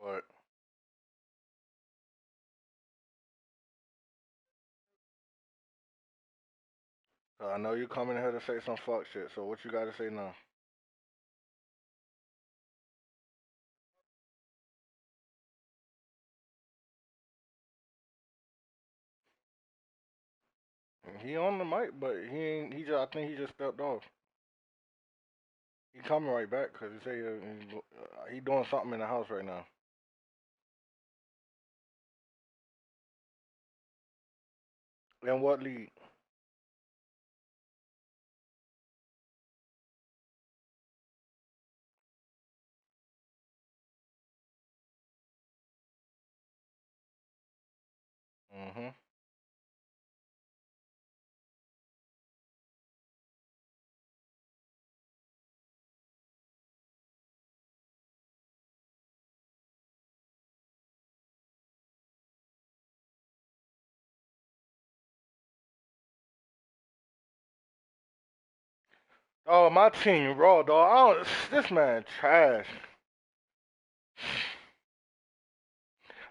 But I know you coming here to say some fuck shit. So what you got to say now? He on the mic, but he ain't. He just. I think he just stepped off. He coming right back because he say he doing something in the house right now. And what league? Mhm. Oh, my team raw dog. I don't, this man trash.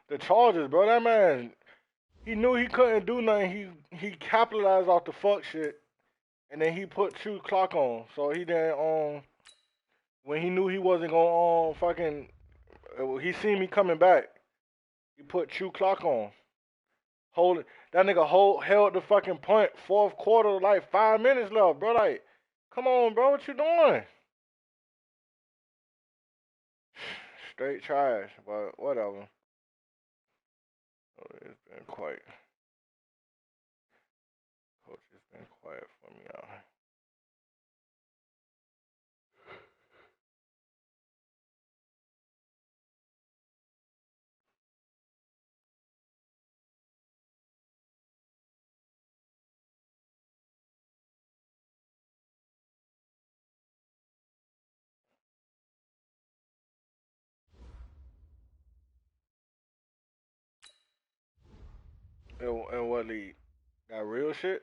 The Chargers, bro. That man, he knew he couldn't do nothing. He capitalized off the fuck shit, and then he put true clock on. So he didn't when he knew he wasn't gonna fucking he seen me coming back. He put true clock on. Hold it. That nigga held the fucking punt. Fourth quarter, like 5 minutes left, bro. Like, come on, bro. What you doing? Straight trash, but whatever. Oh, it's been quiet. Coach, it's been quiet for me out here. And what league? That real shit?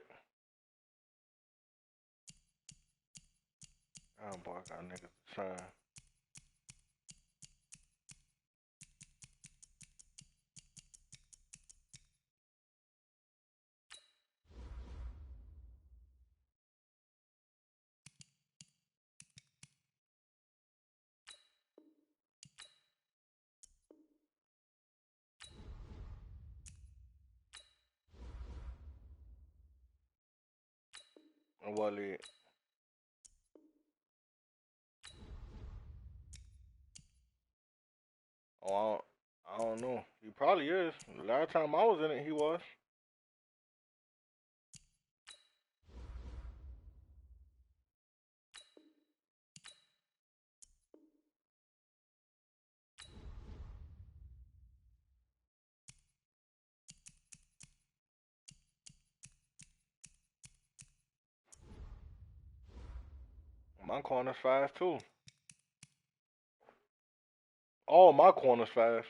Oh boy, I got niggas trying. And what league? Oh, I don't know. He probably is. Last time I was in it, he was. My corner's fast too. All my corners fast.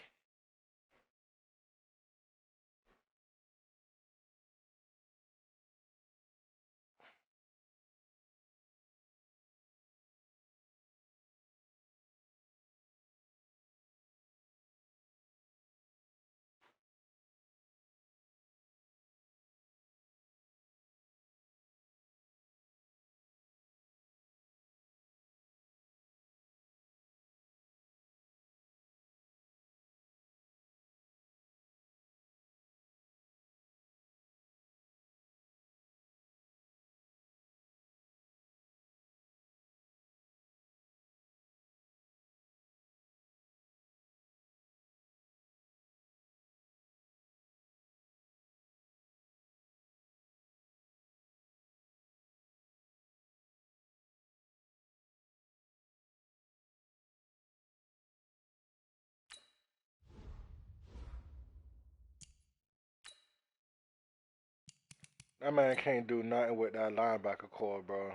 That man can't do nothing with that linebacker core, bro.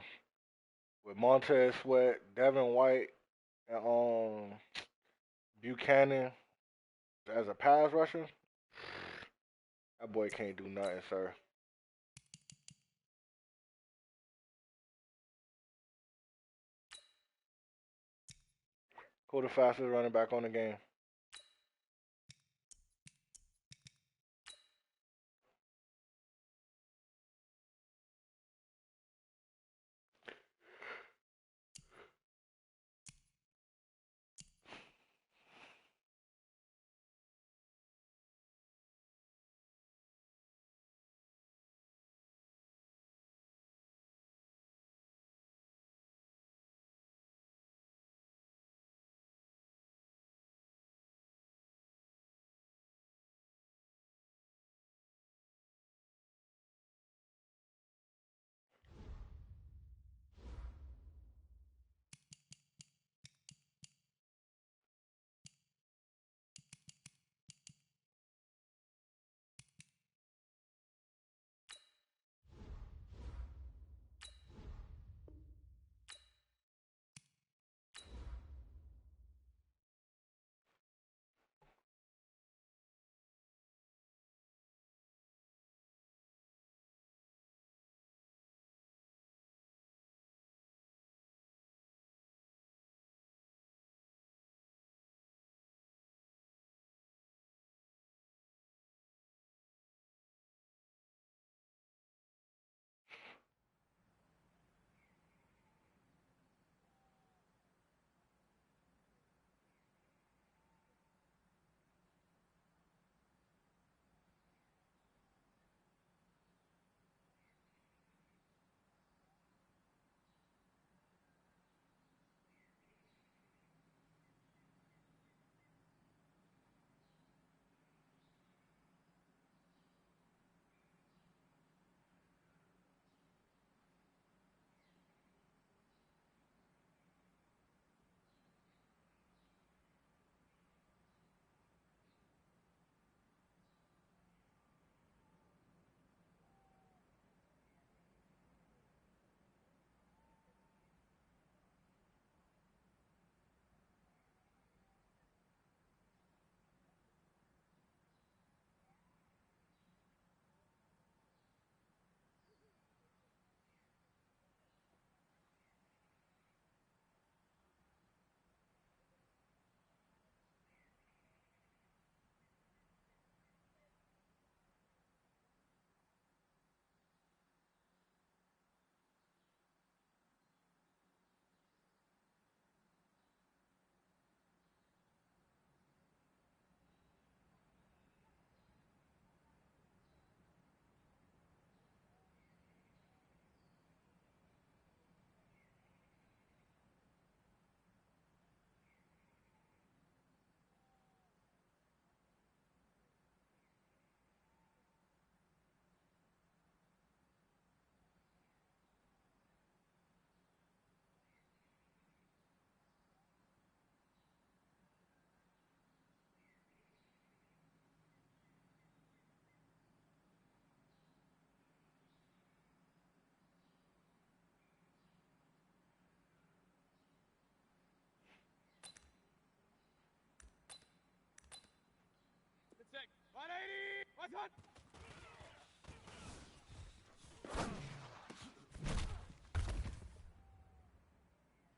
With Montez Sweat, Devin White, and Buchanan as a pass rusher, that boy can't do nothing, sir. Who the fastest running back on the game?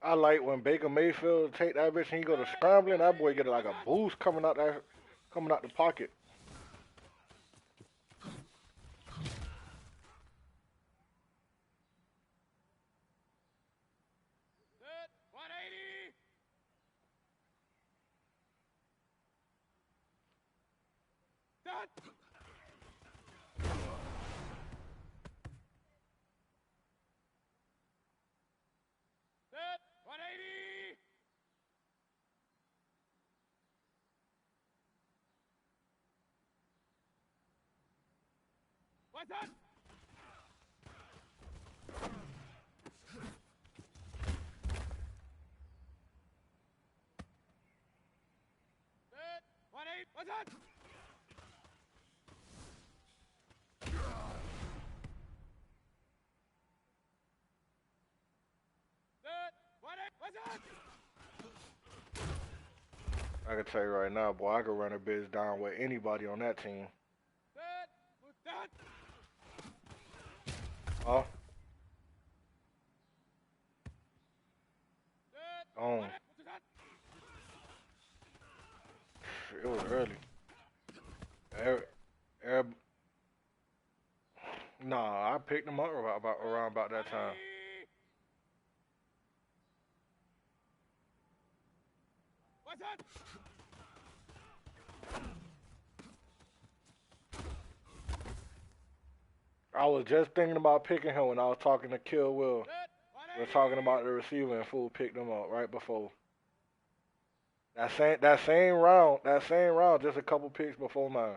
I like when Baker Mayfield take that bitch and he go to scrambling. That boy get like a boost coming out the pocket. I can tell you right now, boy, I could run a bitch down with anybody on that team. Huh? Oh, it was early. Er, er, nah, I picked him up around about that time. I was just thinking about picking him when I was talking to Kill Will. We were talking about the receiver and fool picked him up right before. That same round, just a couple picks before mine.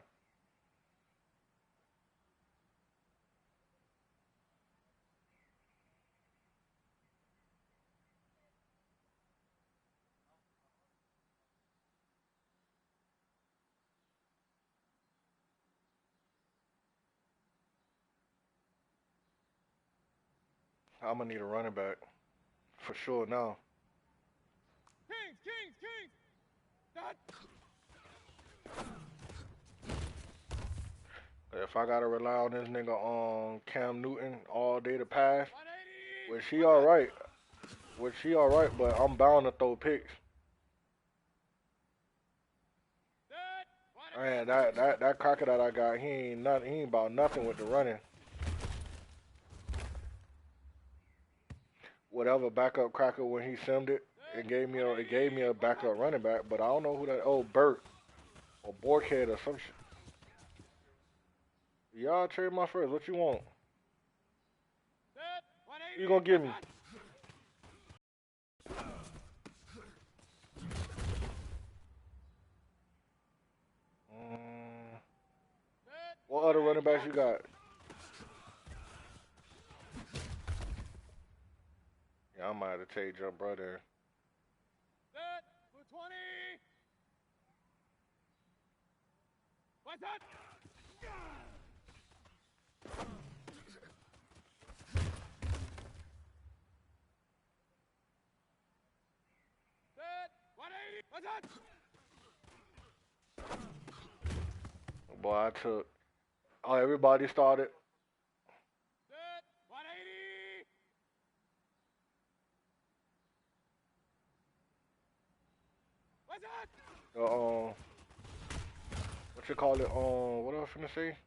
I'm gonna need a running back for sure now. If I gotta rely on this nigga on Cam Newton all day to pass, which he all right, but I'm bound to throw picks. Man, that crocodile I got, he ain't about nothing with the running. Whatever backup cracker when he simmed it, it gave me a backup running back, but I don't know who that Burt or Borkhead or some shit. Y'all trade my first. What you want? You gonna give me? Mm, what other running backs you got? Yeah, I might have to take Jump Brother. Boy, I took. Oh, everybody started. Uh, what you call it? What I was finna say?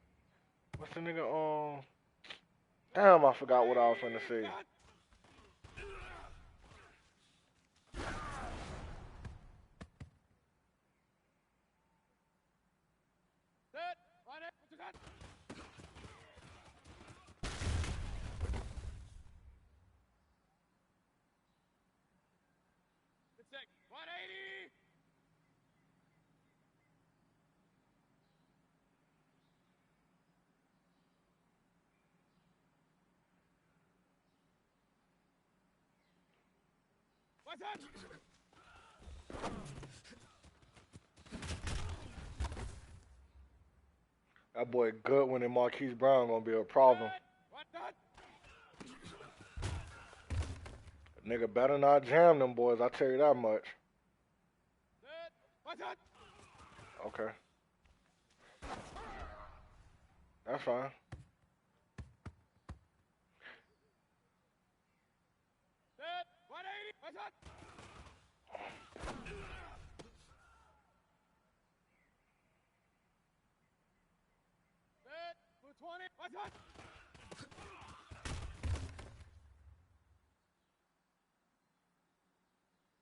What's the nigga? Damn, I forgot what I was finna say. That boy Goodwin and Marquise Brown gonna be a problem. Nigga better not jam them boys. I tell you that much. Okay. That's fine. Set 180. What's up? Set 220. What's up?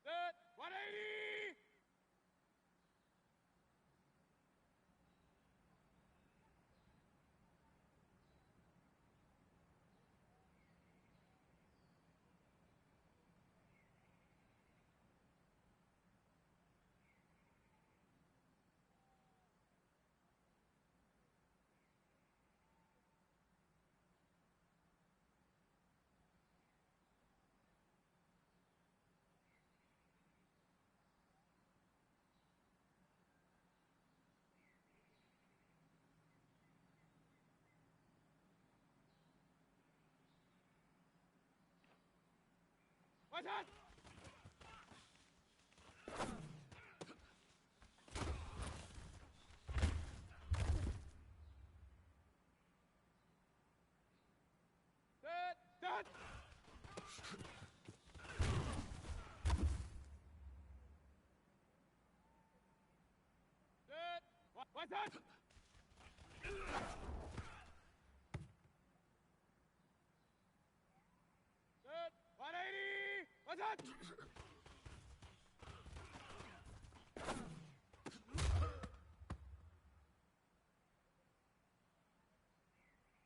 Set 180. What's up? Set. Set. Set. What's up? Set 180. What's up?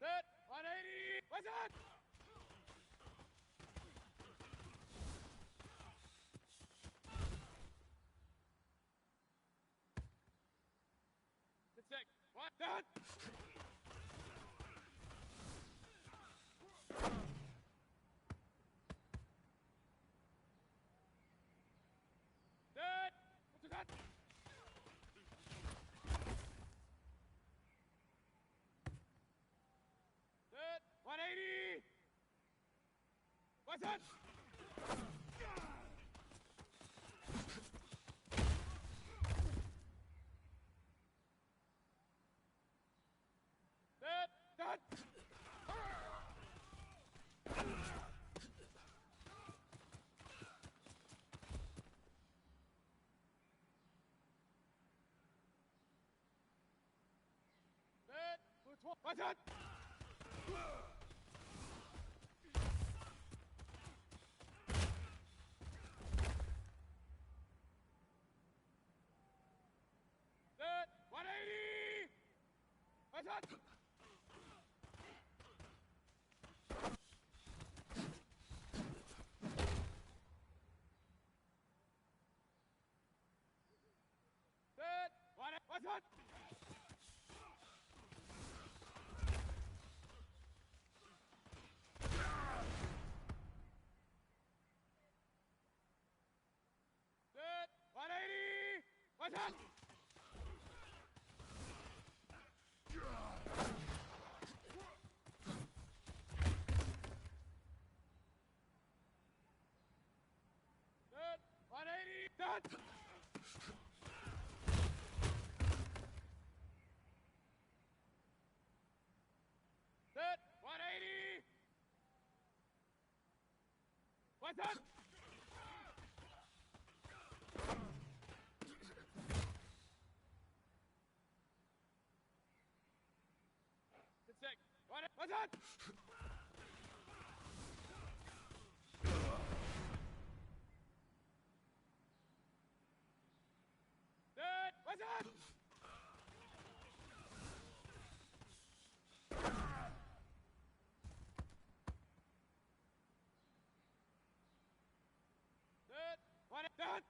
Set 180. What's up? Set six. What? Set. Set. What's that? Set 180. What's that? Set. Set. Set. What's that? Set 180. What's that? Set. What's that? Set 180. What's that? Set 180. Set. Set 180. What's that? Set six. What's that? Set. What's that? Set. What? Set.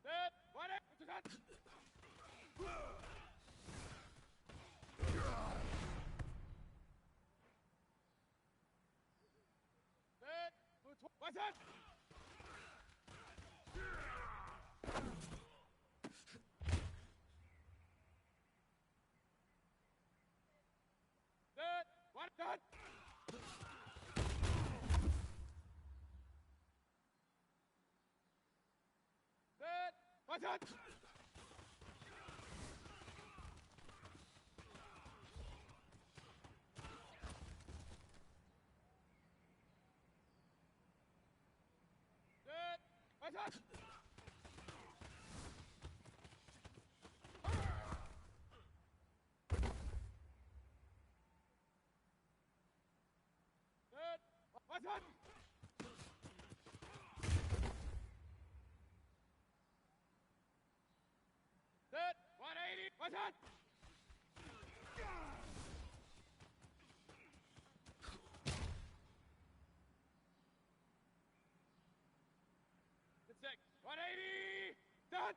Set. What? What's that? Set. What's that? Set. What? Set. What's that? Dead. What's that? Dead. What's that? Dead. 180. What's that? Good six. 180. Dead.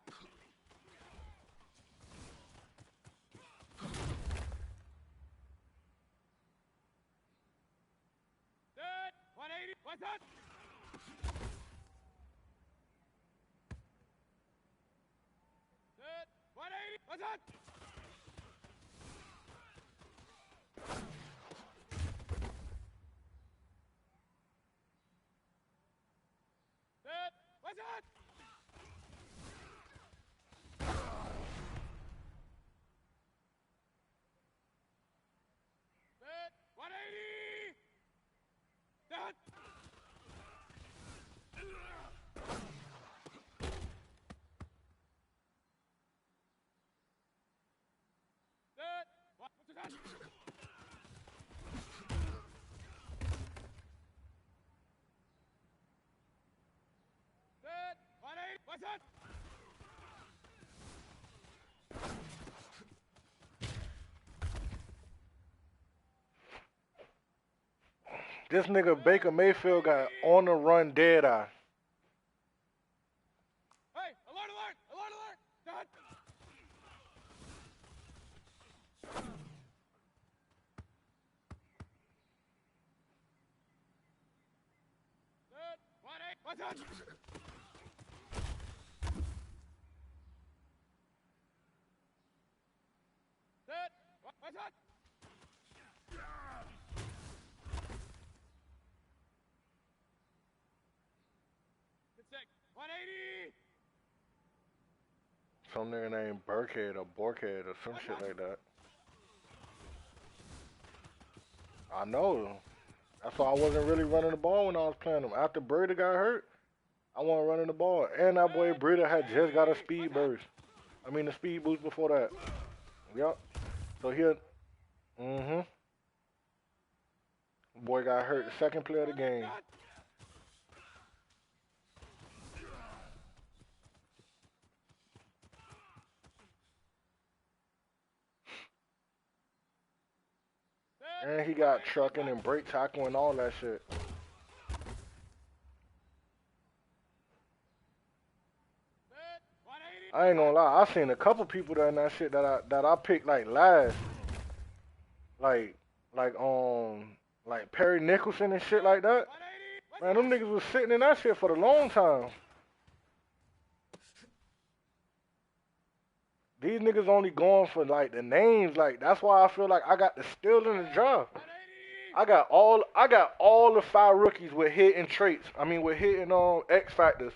Dead. 180. What's that? Dead. 180. What's that? Dead. What's that? Dead. 180. Dead. Dead. What's that? Dead. 180. What's that? This nigga Baker Mayfield got on the run dead eye. Hey, alert, alert, alert, alert. Dead. Dead. 180. What's that? Dead. What's that? Good six. 180. Some nigga named Burkhead or Borkhead or some shit like that. I know. That's why I wasn't really running the ball when I was playing him. After Breida got hurt, I wasn't running the ball. And that boy Breida had just got a speed burst. I mean the speed boost before that. Yup. So here, boy got hurt the second play of the game. And he got trucking and brake tackling and all that shit. Dead. 180. I ain't gonna lie, I seen a couple people that in that shit that I picked like last. Like like Perry Nicholson and shit like that. 180. Man, them niggas was sitting in that shit for a long time. These niggas only going for like the names, like that's why I feel like I got the steal in the draft. 180. I got all the 5 rookies with hitting traits. I mean with hitting X factors.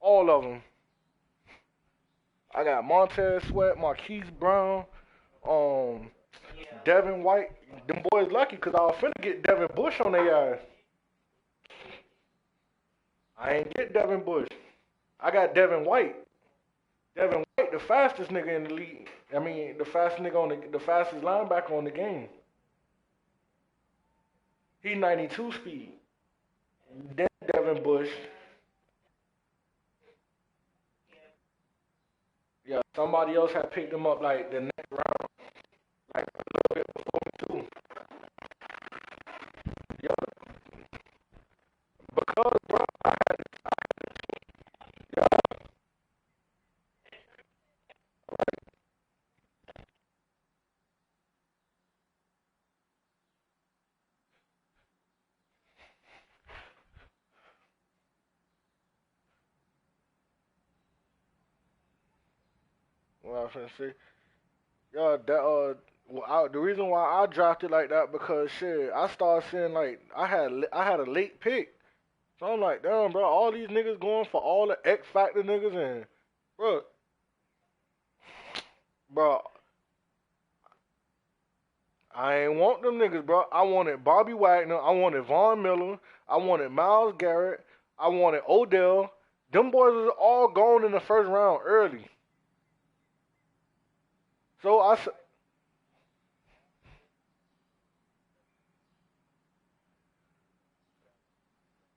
All of them. I got Montez Sweat, Marquise Brown, Devin White. Them boys lucky because I was finna get Devin Bush on their ass. I ain't get Devin Bush. I got Devin White. Devin White, the fastest nigga in the league. I mean, the fastest nigga the fastest linebacker on the game. He 92 speed. Then Devin Bush. Yeah, somebody else had picked him up like the next round, like a little bit before me too. Yeah, because bro, what I was finna say. Yeah, that the reason why I dropped it like that because shit, I started seeing like I had a late pick. So I'm like, damn, bro, all these niggas going for all the X Factor niggas and, bro, bro, I ain't want them niggas, bro. I wanted Bobby Wagner, I wanted Von Miller, I wanted Miles Garrett, I wanted Odell. Them boys was all gone in the first round early. So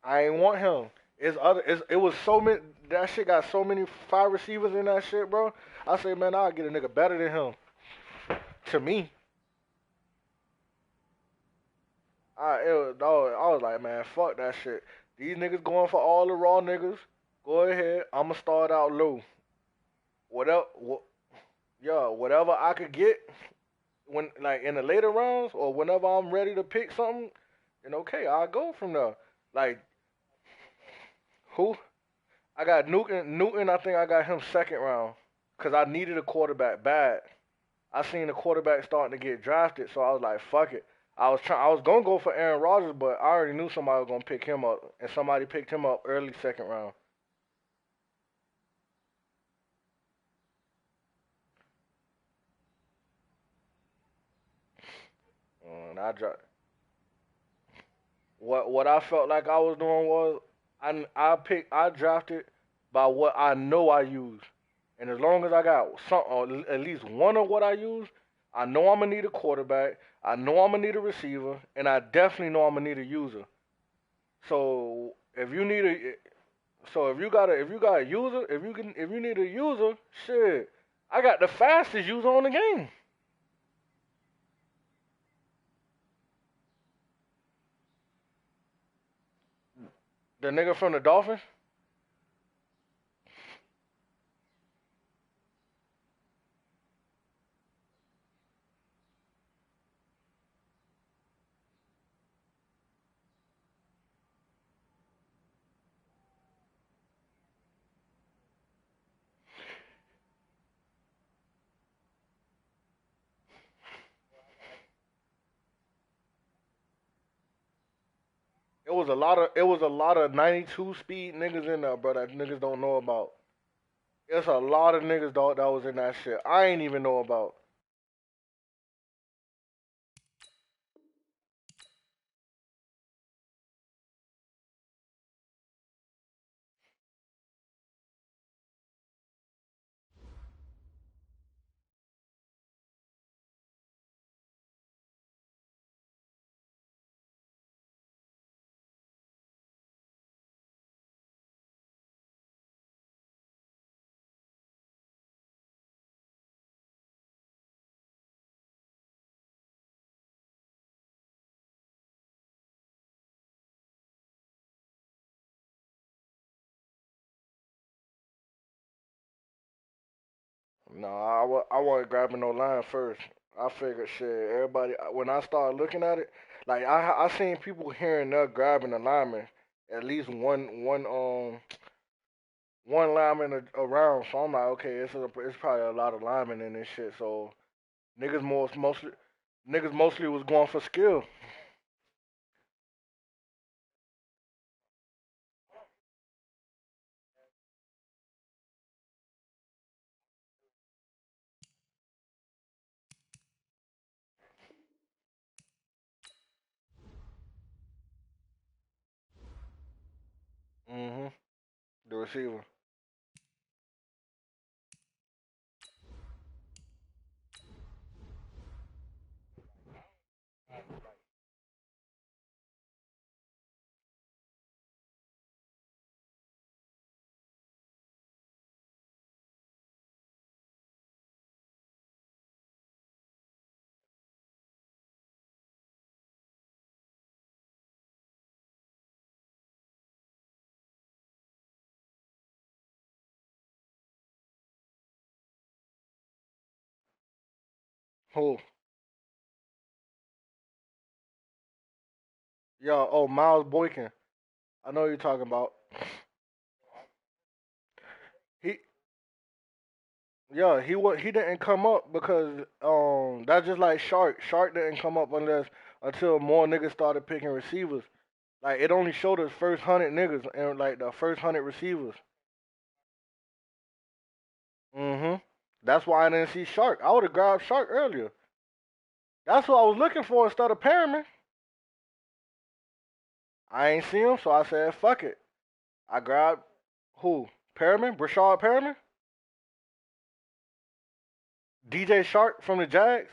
I ain't want him. It was so many. That shit got so many fire receivers in that shit, bro. I say, man, I'll get a nigga better than him. To me, I was like, man, fuck that shit. These niggas going for all the raw niggas. Go ahead. I'ma start out low. Whatever, yeah, whatever I could get when like in the later rounds or whenever I'm ready to pick something, then okay, I'll go from there. Like who? I got Newton. Newton, I think I got him second round because I needed a quarterback bad. I seen the quarterback starting to get drafted, so I was like, fuck it. I was gonna go for Aaron Rodgers, but I already knew somebody was gonna pick him up, and somebody picked him up early second round. And what I felt like I was doing was I drafted by what I know I use, and as long as I got some or at least one of what I use, I know I'm gonna need a quarterback. I know I'm gonna need a receiver, and I definitely know I'm gonna need a user. So if you got a user, if you need a user, shit, I got the fastest user on the game. The nigga from the Dolphins. It was a lot of 92 speed niggas in there, bro. That niggas don't know about. It's a lot of niggas dog that was in that shit. I ain't even know about. No, I wasn't grabbing no line first. I figured shit. Everybody when I started looking at it, like I seen people here and there grabbing the lineman. At least one lineman around. So I'm like, okay, it's probably a lot of linemen in this shit. So niggas mostly niggas mostly was going for skill. Mhm. The receiver. Who? Yo, oh Miles Boykin. I know who you're talking about. He he didn't come up because that's just like Shark. Shark didn't come up until more niggas started picking receivers. Like it only showed the first 100 niggas and like the first 100 receivers. That's why I didn't see Shark. I would have grabbed Shark earlier. That's what I was looking for instead of Perriman. I ain't see him, so I said, fuck it. I grabbed who? Perriman? Brashard Perriman? DJ Shark from the Jags?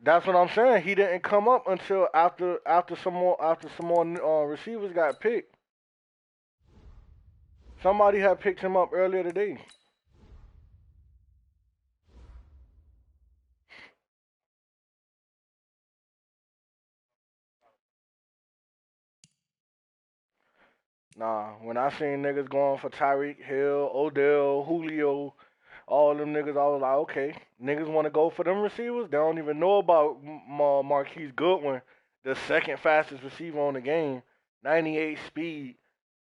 That's what I'm saying. He didn't come up until after some more receivers got picked. Somebody had picked him up earlier today. Nah, when I seen niggas going for Tyreek Hill, Odell, Julio, all them niggas, I was like, okay, niggas want to go for them receivers. They don't even know about Marquise Goodwin, the second fastest receiver on the game, 98 speed.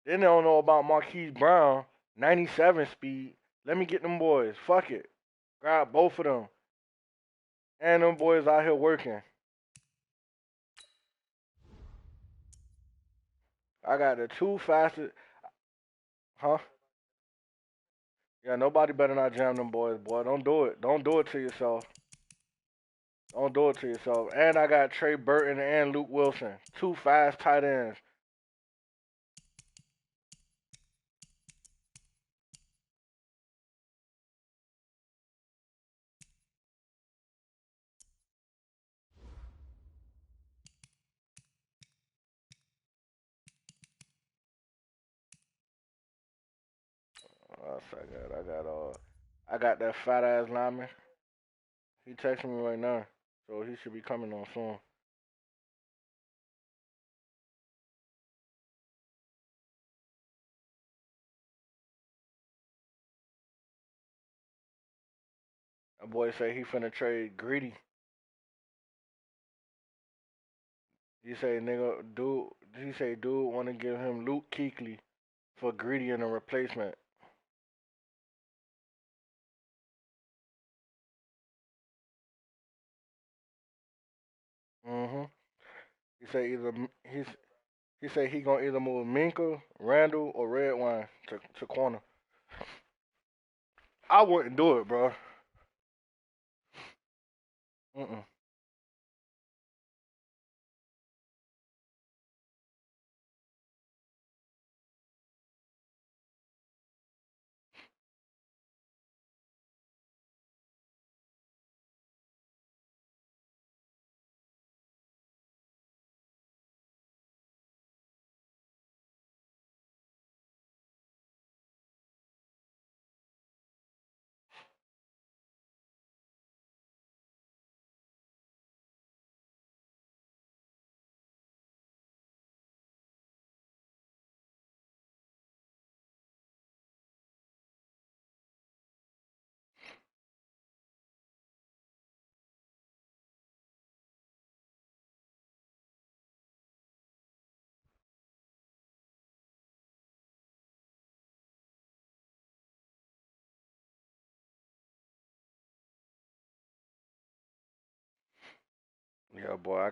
Then they don't know about Marquise Brown, 97 speed. Let me get them boys. Fuck it. Grab both of them. And them boys out here working. I got the two fastest. Huh? Yeah, nobody better not jam them boys, boy. Don't do it. Don't do it to yourself. Don't do it to yourself. And I got Trey Burton and Luke Wilson. Two fast tight ends. Oh, I got that fat ass lineman. He texting me right now. So he should be coming on soon. That boy say he finna trade Greedy. He say dude wanna give him Luke Kuechly for Greedy and a replacement. Mhm. He say either he's he say he gonna either move Minka, Randall, or Redwine to corner. I wouldn't do it, bro. Mm-mm. Yeah, boy,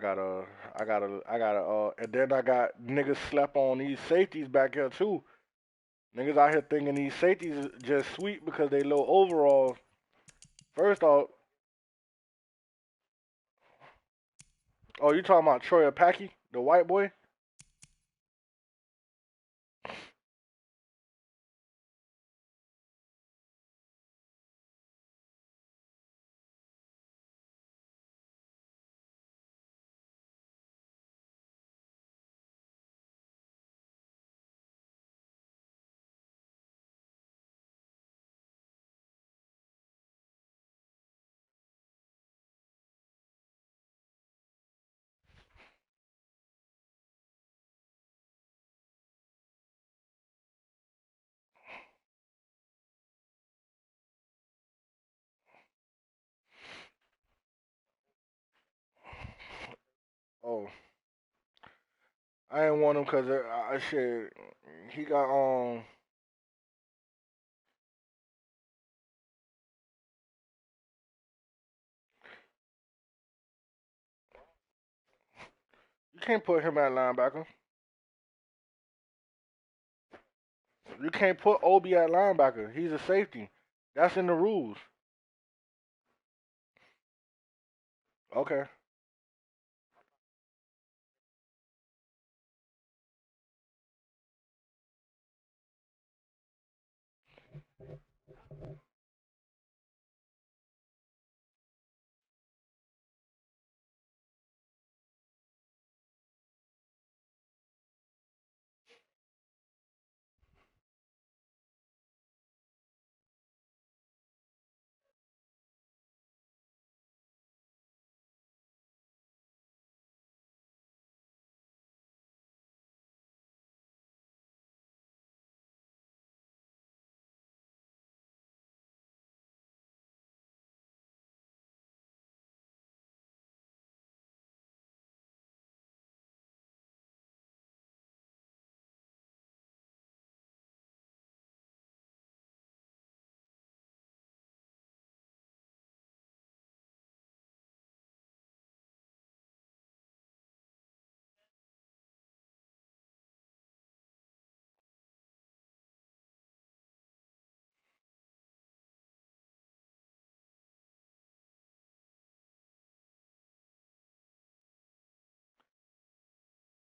and then I got niggas slept on these safeties back here too. Niggas out here thinking these safeties is just sweet because they low overalls. First off, oh, you talking about Troy Apaki, the white boy? Oh, I ain't want him because I shit. He got can't put him at linebacker. You can't put Obi at linebacker. He's a safety. That's in the rules. Okay.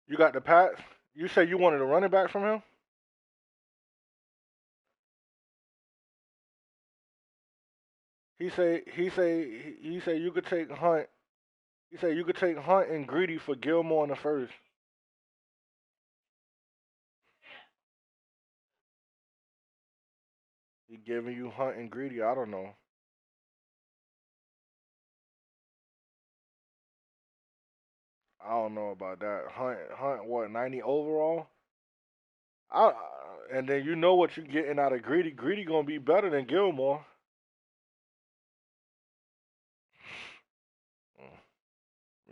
You got the Pats. You said you wanted a running back from him. He said you could take Hunt. He said you could take Hunt and Greedy for Gilmore in the first. He giving you Hunt and Greedy. I don't know. I don't know about that. Hunt, what 90 overall? I and then you know what you're getting out of Greedy. Greedy gonna be better than Gilmore.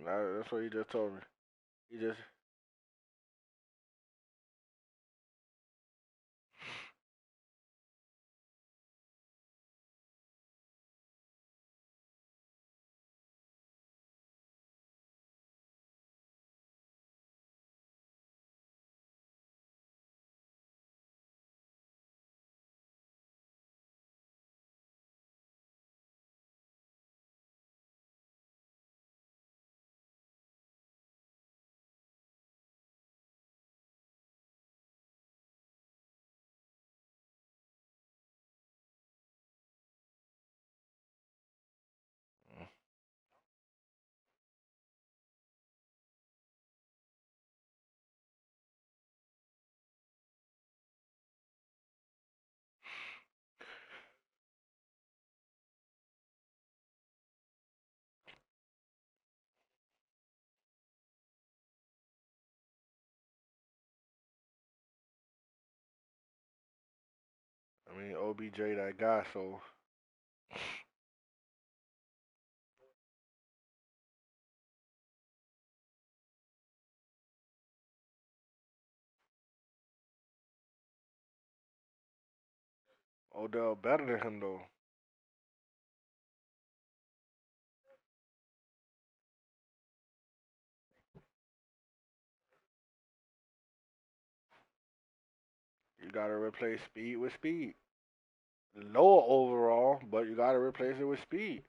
That's what he just told me. He just, I mean, OBJ that guy. So Odell better than him though. You gotta replace speed with speed. Lower overall, but you gotta replace it with speed.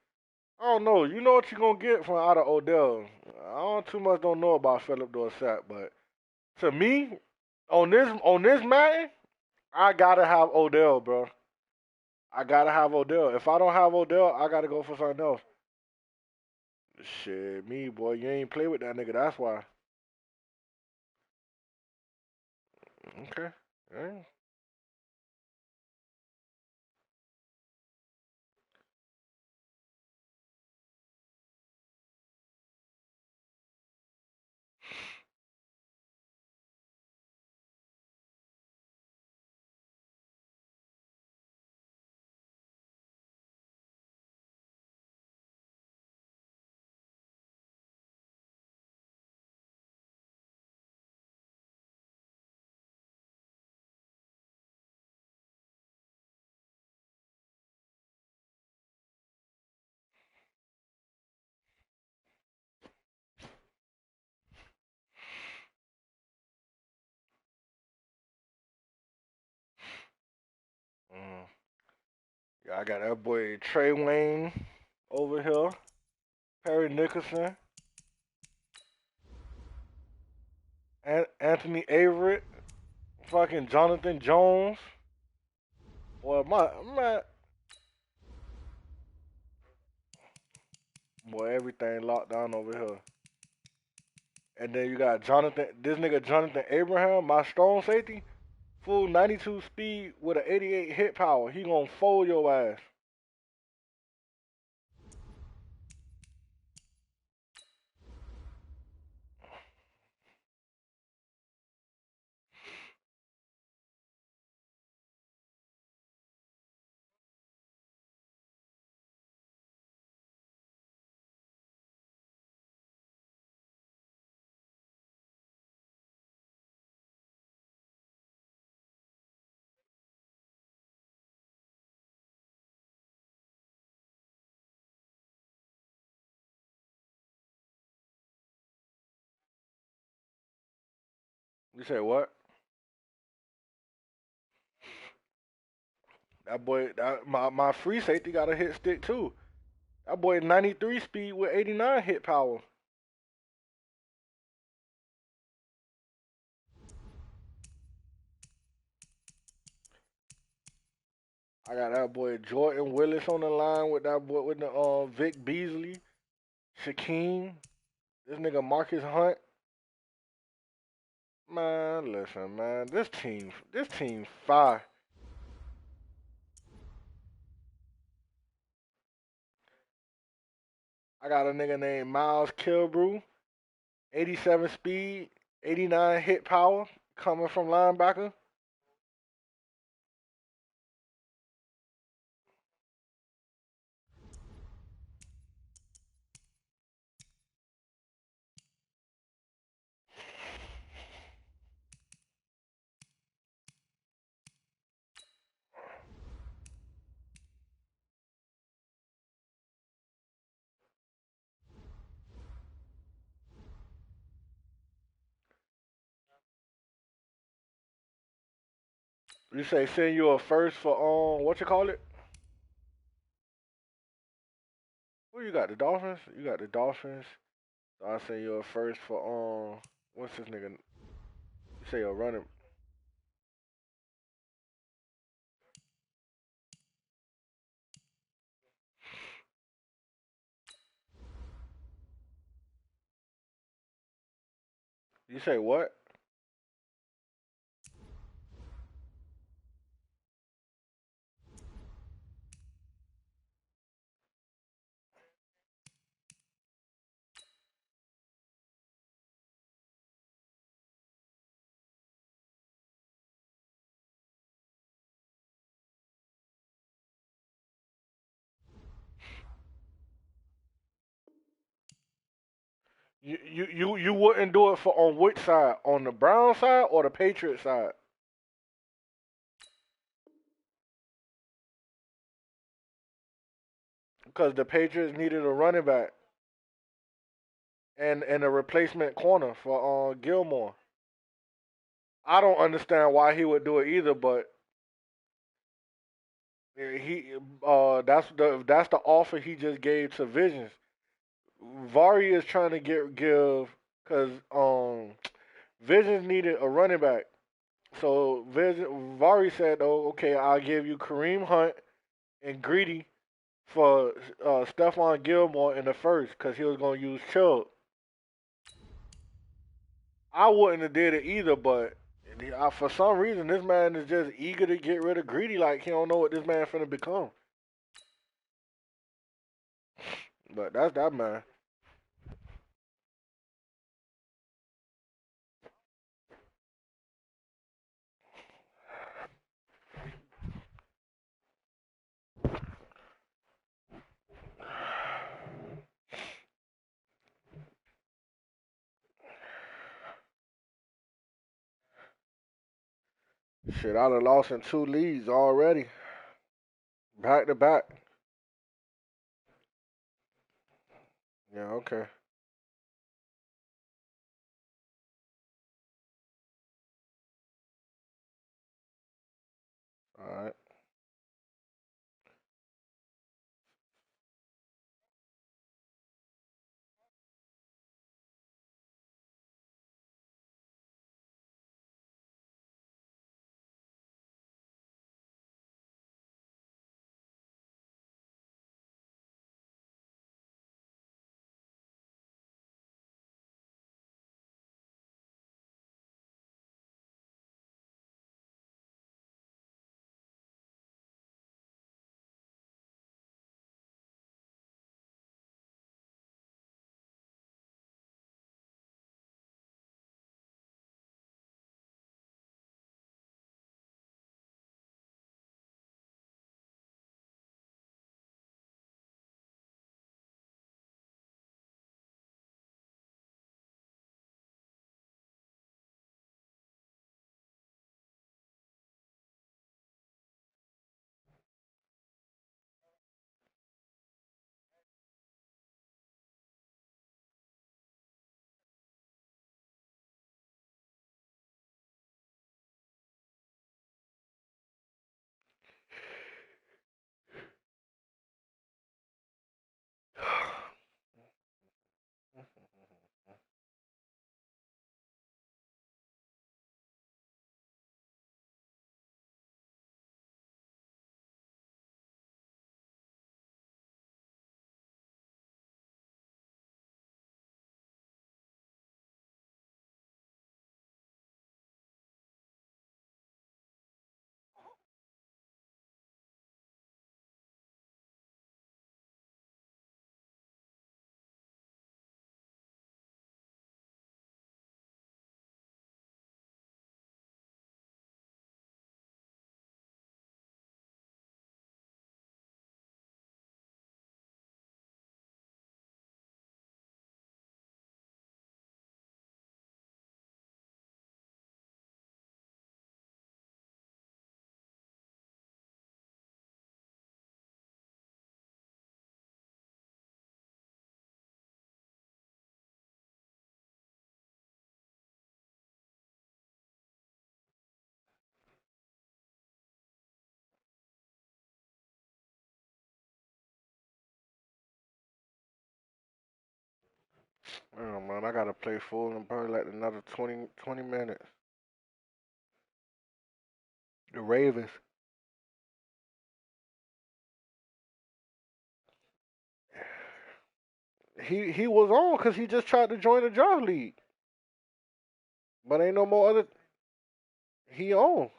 I don't know. You know what you're gonna get from out of Odell. I don't too much don't know about Philip Dorsett, but to me, on this Madden, I gotta have Odell, bro. I gotta have Odell. If I don't have Odell, I gotta go for something else. Shit, me boy, you ain't play with that nigga. That's why. Okay. Yeah. I got that boy Trey Wayne over here, Perry Nicholson, Anthony Averett, fucking Jonathan Jones. Boy, boy, everything locked down over here. And then you got this nigga Jonathan Abraham, my strong safety, full 92 speed with an 88 hit power. He gonna fold your ass. You say what? That boy, my free safety got a hit stick too. That boy 93 speed with 89 hit power. I got that boy Jordan Willis on the line with that boy with the Vic Beasley, Shaquem, this nigga Marcus Hunt. Man, listen, man, this team fire. I got a nigga named Miles Kilbrew, 87 speed, 89 hit power, coming from linebacker. You say send you a first for what you call it? Who you got? The Dolphins? You got the Dolphins. So I send you a first for what's this nigga? You say a running. You say what? You wouldn't do it for on which side? On the Brown side or the Patriot side? Because the Patriots needed a running back and a replacement corner for Gilmore. I don't understand why he would do it either, but he that's the offer he just gave to Visions. Vari is trying to give because Visions needed a running back. So Vari said, "Oh, okay, I'll give you Kareem Hunt and Greedy for Stephon Gilmore in the first because he was gonna use Chubb." I wouldn't have did it either, but for some reason this man is just eager to get rid of Greedy. Like he don't know what this man finna become. But that's that man. Shit, I done lost in two leads already, back to back. Yeah, okay. All right. Oh man, I gotta play full in probably like another 20 minutes. The Ravens. He was on because he just tried to join the draft league, but ain't no more other. He on.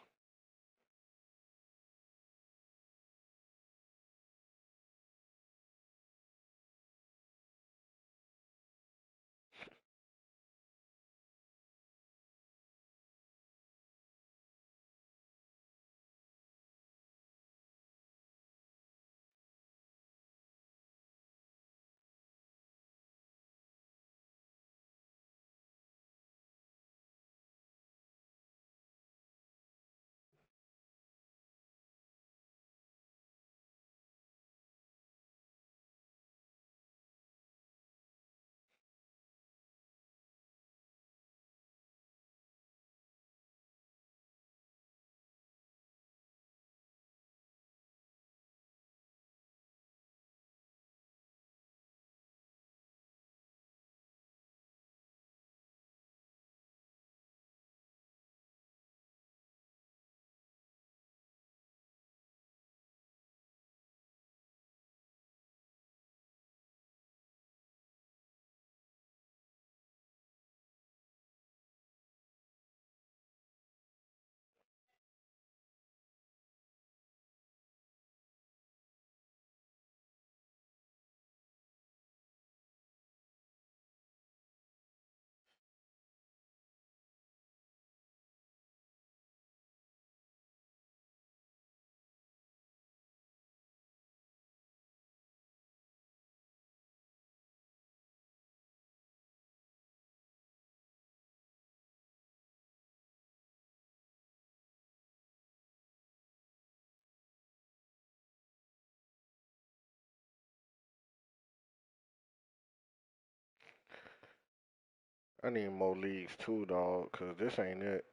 I need more leagues too, dog, cause this ain't it.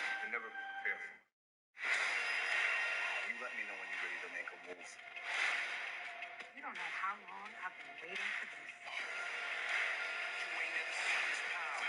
You're never prepared for it. You let me know when you're ready to make a move. You don't know how long I've been waiting for this. You ain't never seen this power.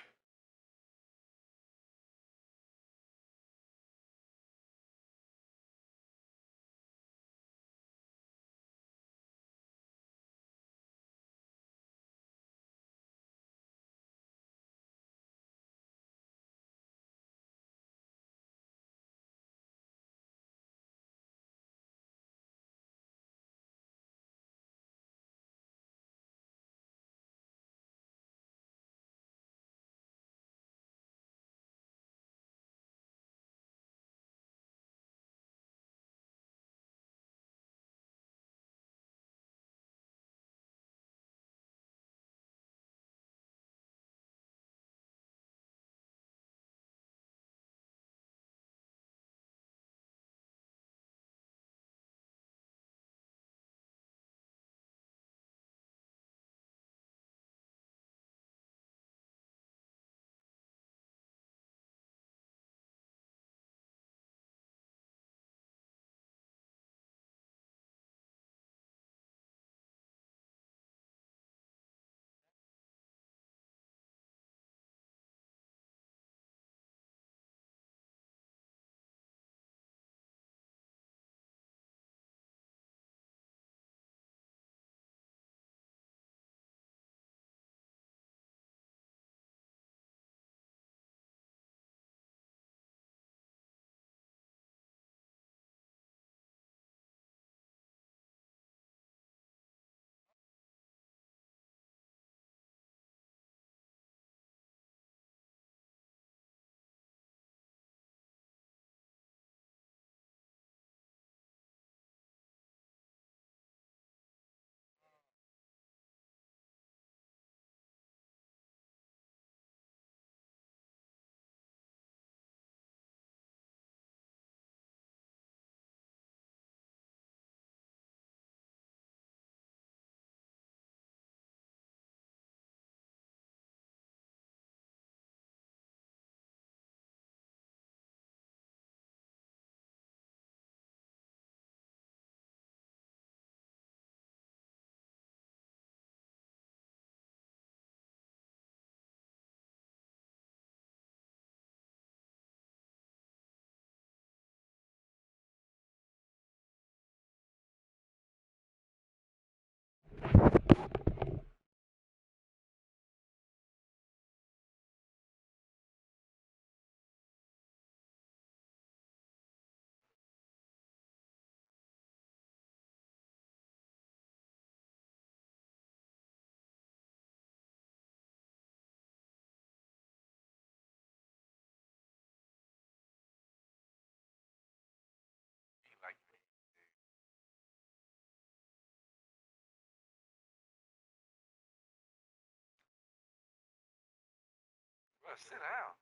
Sit down.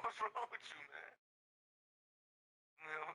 What's wrong with you, man? You know,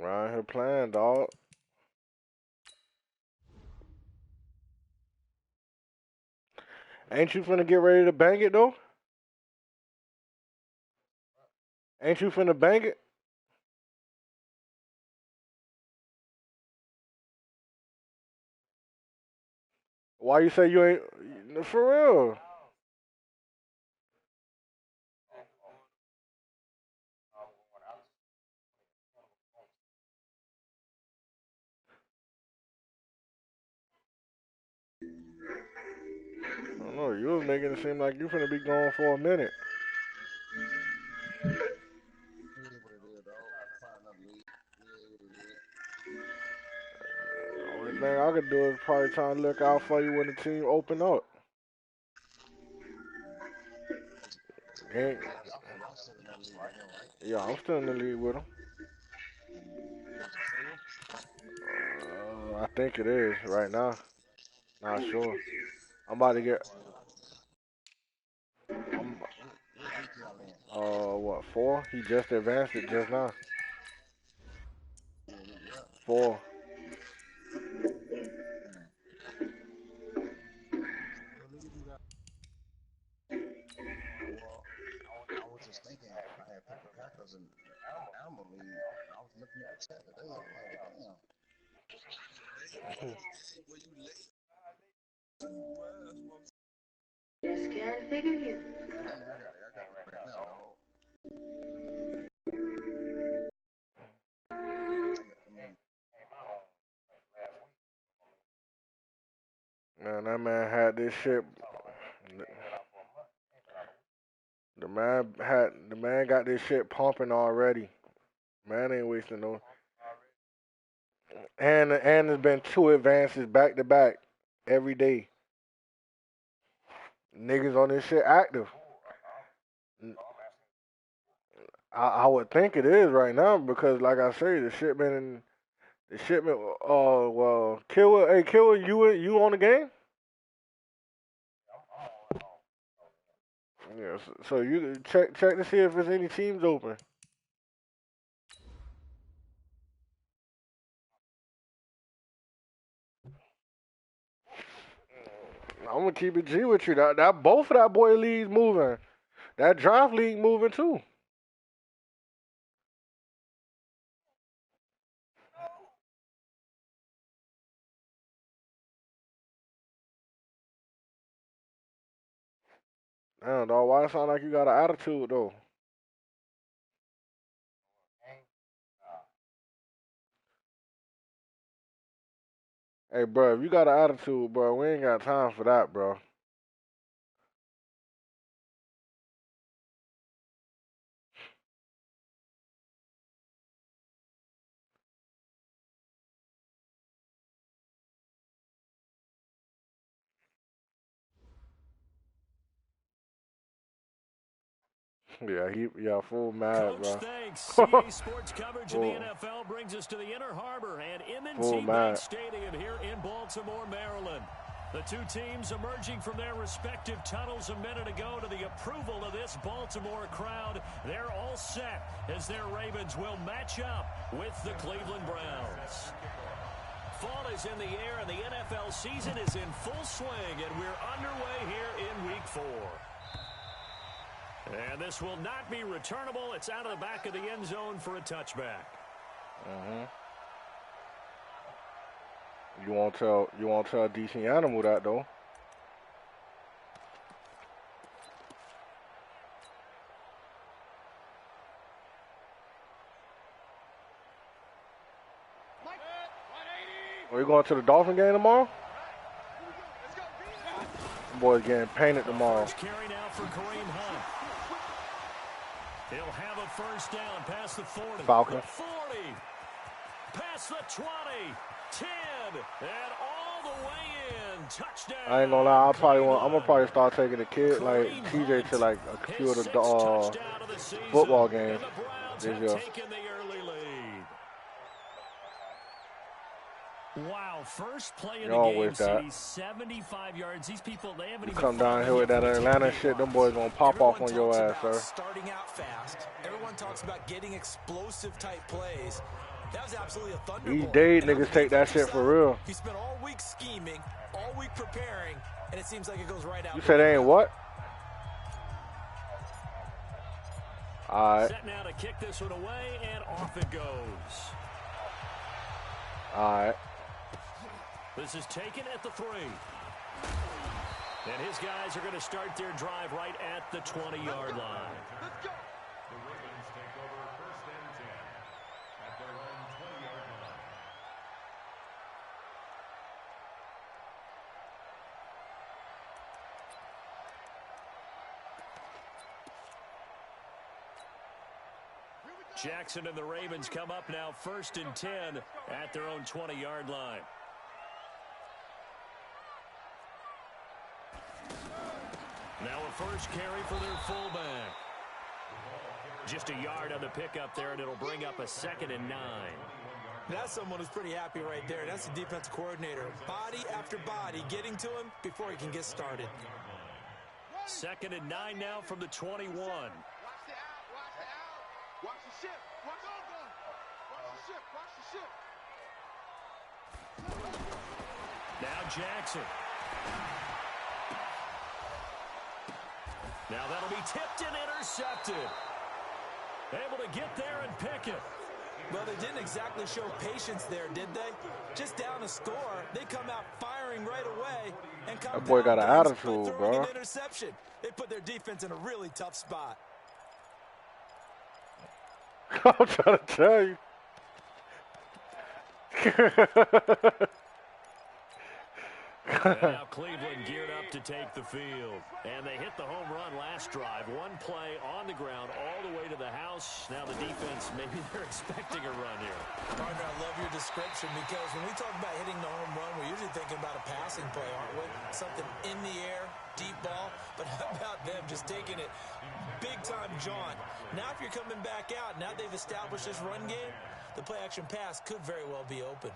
Around here playing, dog. Ain't you finna get ready to bang it, though? Ain't you finna bang it? Why you say you ain't? For real. I don't know. You was making it seem like you finna be gone for a minute. Only thing I could do is probably try and look out for you when the team open up. Ain't, yeah, I'm still in the league with him. I think it is right now. Not sure. I'm about to get. I'm. What 4? He just advanced it just now. 4. Just can't figure you. Man, that man had this shit. The man got this shit pumping already. Man ain't wasting no. And there's been 2 advances back to back every day. Niggas on this shit active. I would think it is right now because, like I say, the shipment. Well, Killer, you on the game? Yeah. So you check to see if there's any teams open. I'm gonna keep it G with you. That both of that boy leagues moving. That draft league moving too. Damn, dog. Why it sound like you got an attitude though? Hey, bro, if you got an attitude, bro, we ain't got time for that, bro. Yeah, full mad, Coach, bro. thanks. CA Sports coverage of the full, NFL brings us to the Inner Harbor and full M&T Bank mad. Stadium here in Baltimore, Maryland. The two teams emerging from their respective tunnels a minute ago to the approval of this Baltimore crowd. They're all set as their Ravens will match up with the Cleveland Browns. Fall is in the air and the NFL season is in full swing, and we're underway here in Week 4. And this will not be returnable. It's out of the back of the end zone for a touchback. You won't tell a decent animal that though. Are you going to the Dolphin game tomorrow? Boys getting painted tomorrow. First carry now for Kareem Hunt. He'll have a first down past the 40. Falcons. The 40. Past the 20. 10. And all the way in. Touchdown. I ain't gonna lie, I'm gonna probably start taking the kid like TJ to like a few of the football games this year. Wow, first play of You the always game, that. CD, 75 yards. These people, they haven't You even come down here with that Atlanta shit, them boys gonna pop off on your ass, sir. Starting out fast. Everyone talks about getting explosive type plays. That was absolutely a These thunderbolt. day And on the niggas take that defensive shit for side, real. he spent all week scheming, all week preparing, and it seems like it goes right out. You said they ain't what? Alright. Set now to kick this one away, and off it goes. Alright. This is taken at the 3. And his guys are going to start their drive right at the 20-yard line. Let's go. The Ravens take over 1st and 10 at their own 20-yard line. Jackson and the Ravens come up now 1st and 10 at their own 20-yard line. Now a first carry for their fullback. Just a yard on the pickup there, and it'll bring up a 2nd and 9. That's someone who's pretty happy right there. That's the defensive coordinator. Body after body getting to him before he can get started. 2nd and 9 now from the 21. Watch the out. Watch the out. Watch the ship. Watch the ship. Watch the ship. Now Jackson. Now that'll be tipped and intercepted. Able to get there and pick it. Well, they didn't exactly show patience there, did they? Just down a score, they come out firing right away and come That boy got an down attitude, by throwing bro. an interception. They put their defense in a really tough spot. I'm trying to tell you. And now Cleveland geared up to take the field. And they hit the home run last drive. One play on the ground all the way to the house. Now the defense, maybe they're expecting a run here. Partner, I love your description because when we talk about hitting the home run, we're usually thinking about a passing play, aren't we? Something in the air, deep ball. But how about them just taking it big-time jaunt? Now if you're coming back out, now they've established this run game, the play-action pass could very well be open.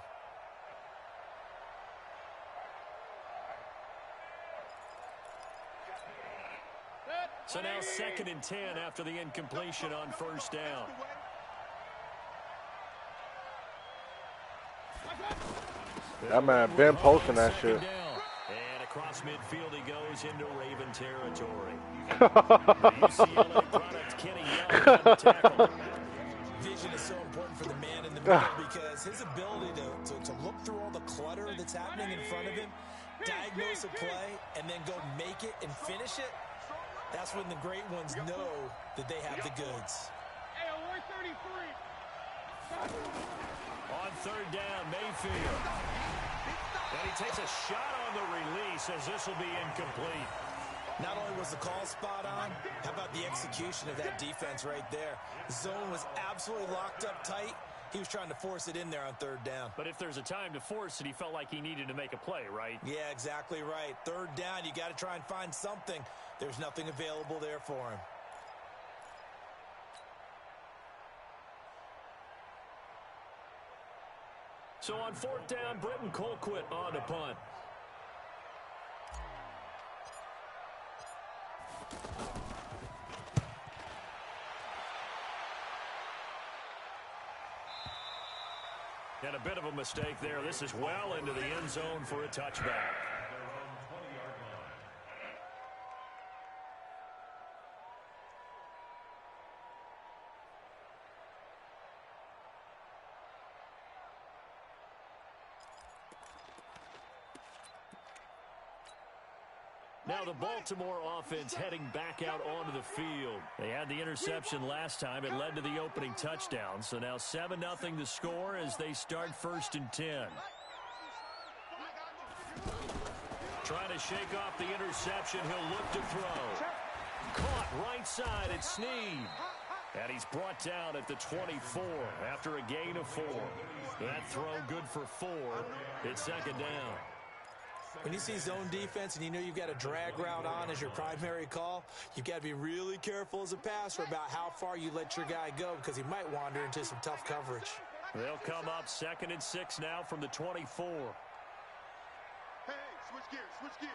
So now 2nd and 10 after the incompletion on 1st down. That man been posting that shit. And across midfield he goes into Raven territory. The UCLA product, Kenny Young, on the tackle. Vision is so important for the man in the middle because his ability to look through all the clutter that's happening in front of him, diagnose a play, and then go make it and finish it, that's when the great ones know that they have the goods. Hey, we're 33. On 3rd down, Mayfield. And he takes a shot on the release as this will be incomplete. Not only was the call spot on, how about the execution of that defense right there? The zone was absolutely locked up tight. He was trying to force it in there on 3rd down. But if there's a time to force it, he felt like he needed to make a play, right? Yeah, exactly right. 3rd down, you got to try and find something. There's nothing available there for him. So on 4th down, Britton Colquitt on to punt. And a bit of a mistake there. This is well into the end zone for a touchback. Now the Baltimore offense heading back out onto the field. They had the interception last time. It led to the opening touchdown. So now 7-0 the score as they start 1st and 10. Trying to shake off the interception. He'll look to throw. Caught right side at Snead. And he's brought down at the 24 after a gain of 4. That throw good for 4. It's 2nd down. When you see zone defense and you know you've got a drag route on as your primary call, you've got to be really careful as a passer about how far you let your guy go because he might wander into some tough coverage. They'll come up 2nd and 6 now from the 24. Hey, switch gears, switch gears.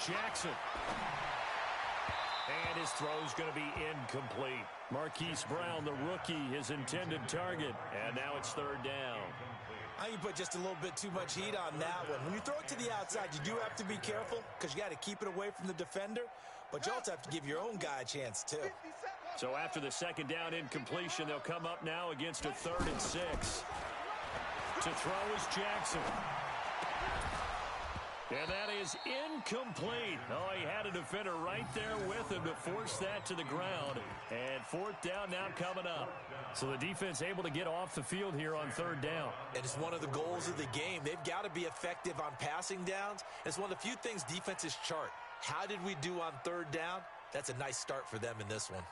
Jackson. And his throw's going to be incomplete. Marquise Brown, the rookie, his intended target. And now it's third down. I think you put just a little bit too much heat on that one. When you throw it to the outside, you do have to be careful because you got to keep it away from the defender. But you also have to give your own guy a chance, too. So after the second down incompletion, they'll come up now against a 3rd and 6. To throw is Jackson. And that is incomplete. Oh, he had a defender right there with him to force that to the ground. And 4th down now coming up. So the defense able to get off the field here on 3rd down. And it's one of the goals of the game. They've got to be effective on passing downs. It's one of the few things defenses chart. How did we do on 3rd down? That's a nice start for them in this one.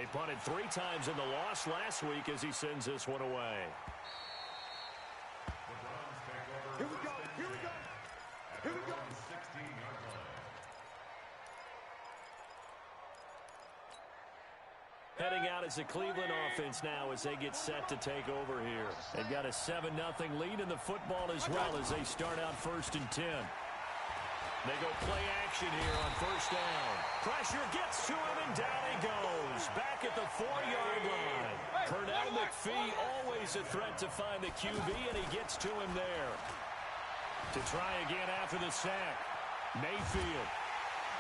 He punted 3 times in the loss last week as he sends this one away. Here we go. Here we go. Here we go. 16-yard line. Heading out is the Cleveland offense now as they get set to take over here. They've got a 7-0 lead in the football as well as they start out 1st and 10. They go play action here on 1st down. Pressure gets to him, and down he goes. Back at the 4-yard line. Pernell McPhee, always a threat to find the QB, and he gets to him there. To try again after the sack. Mayfield.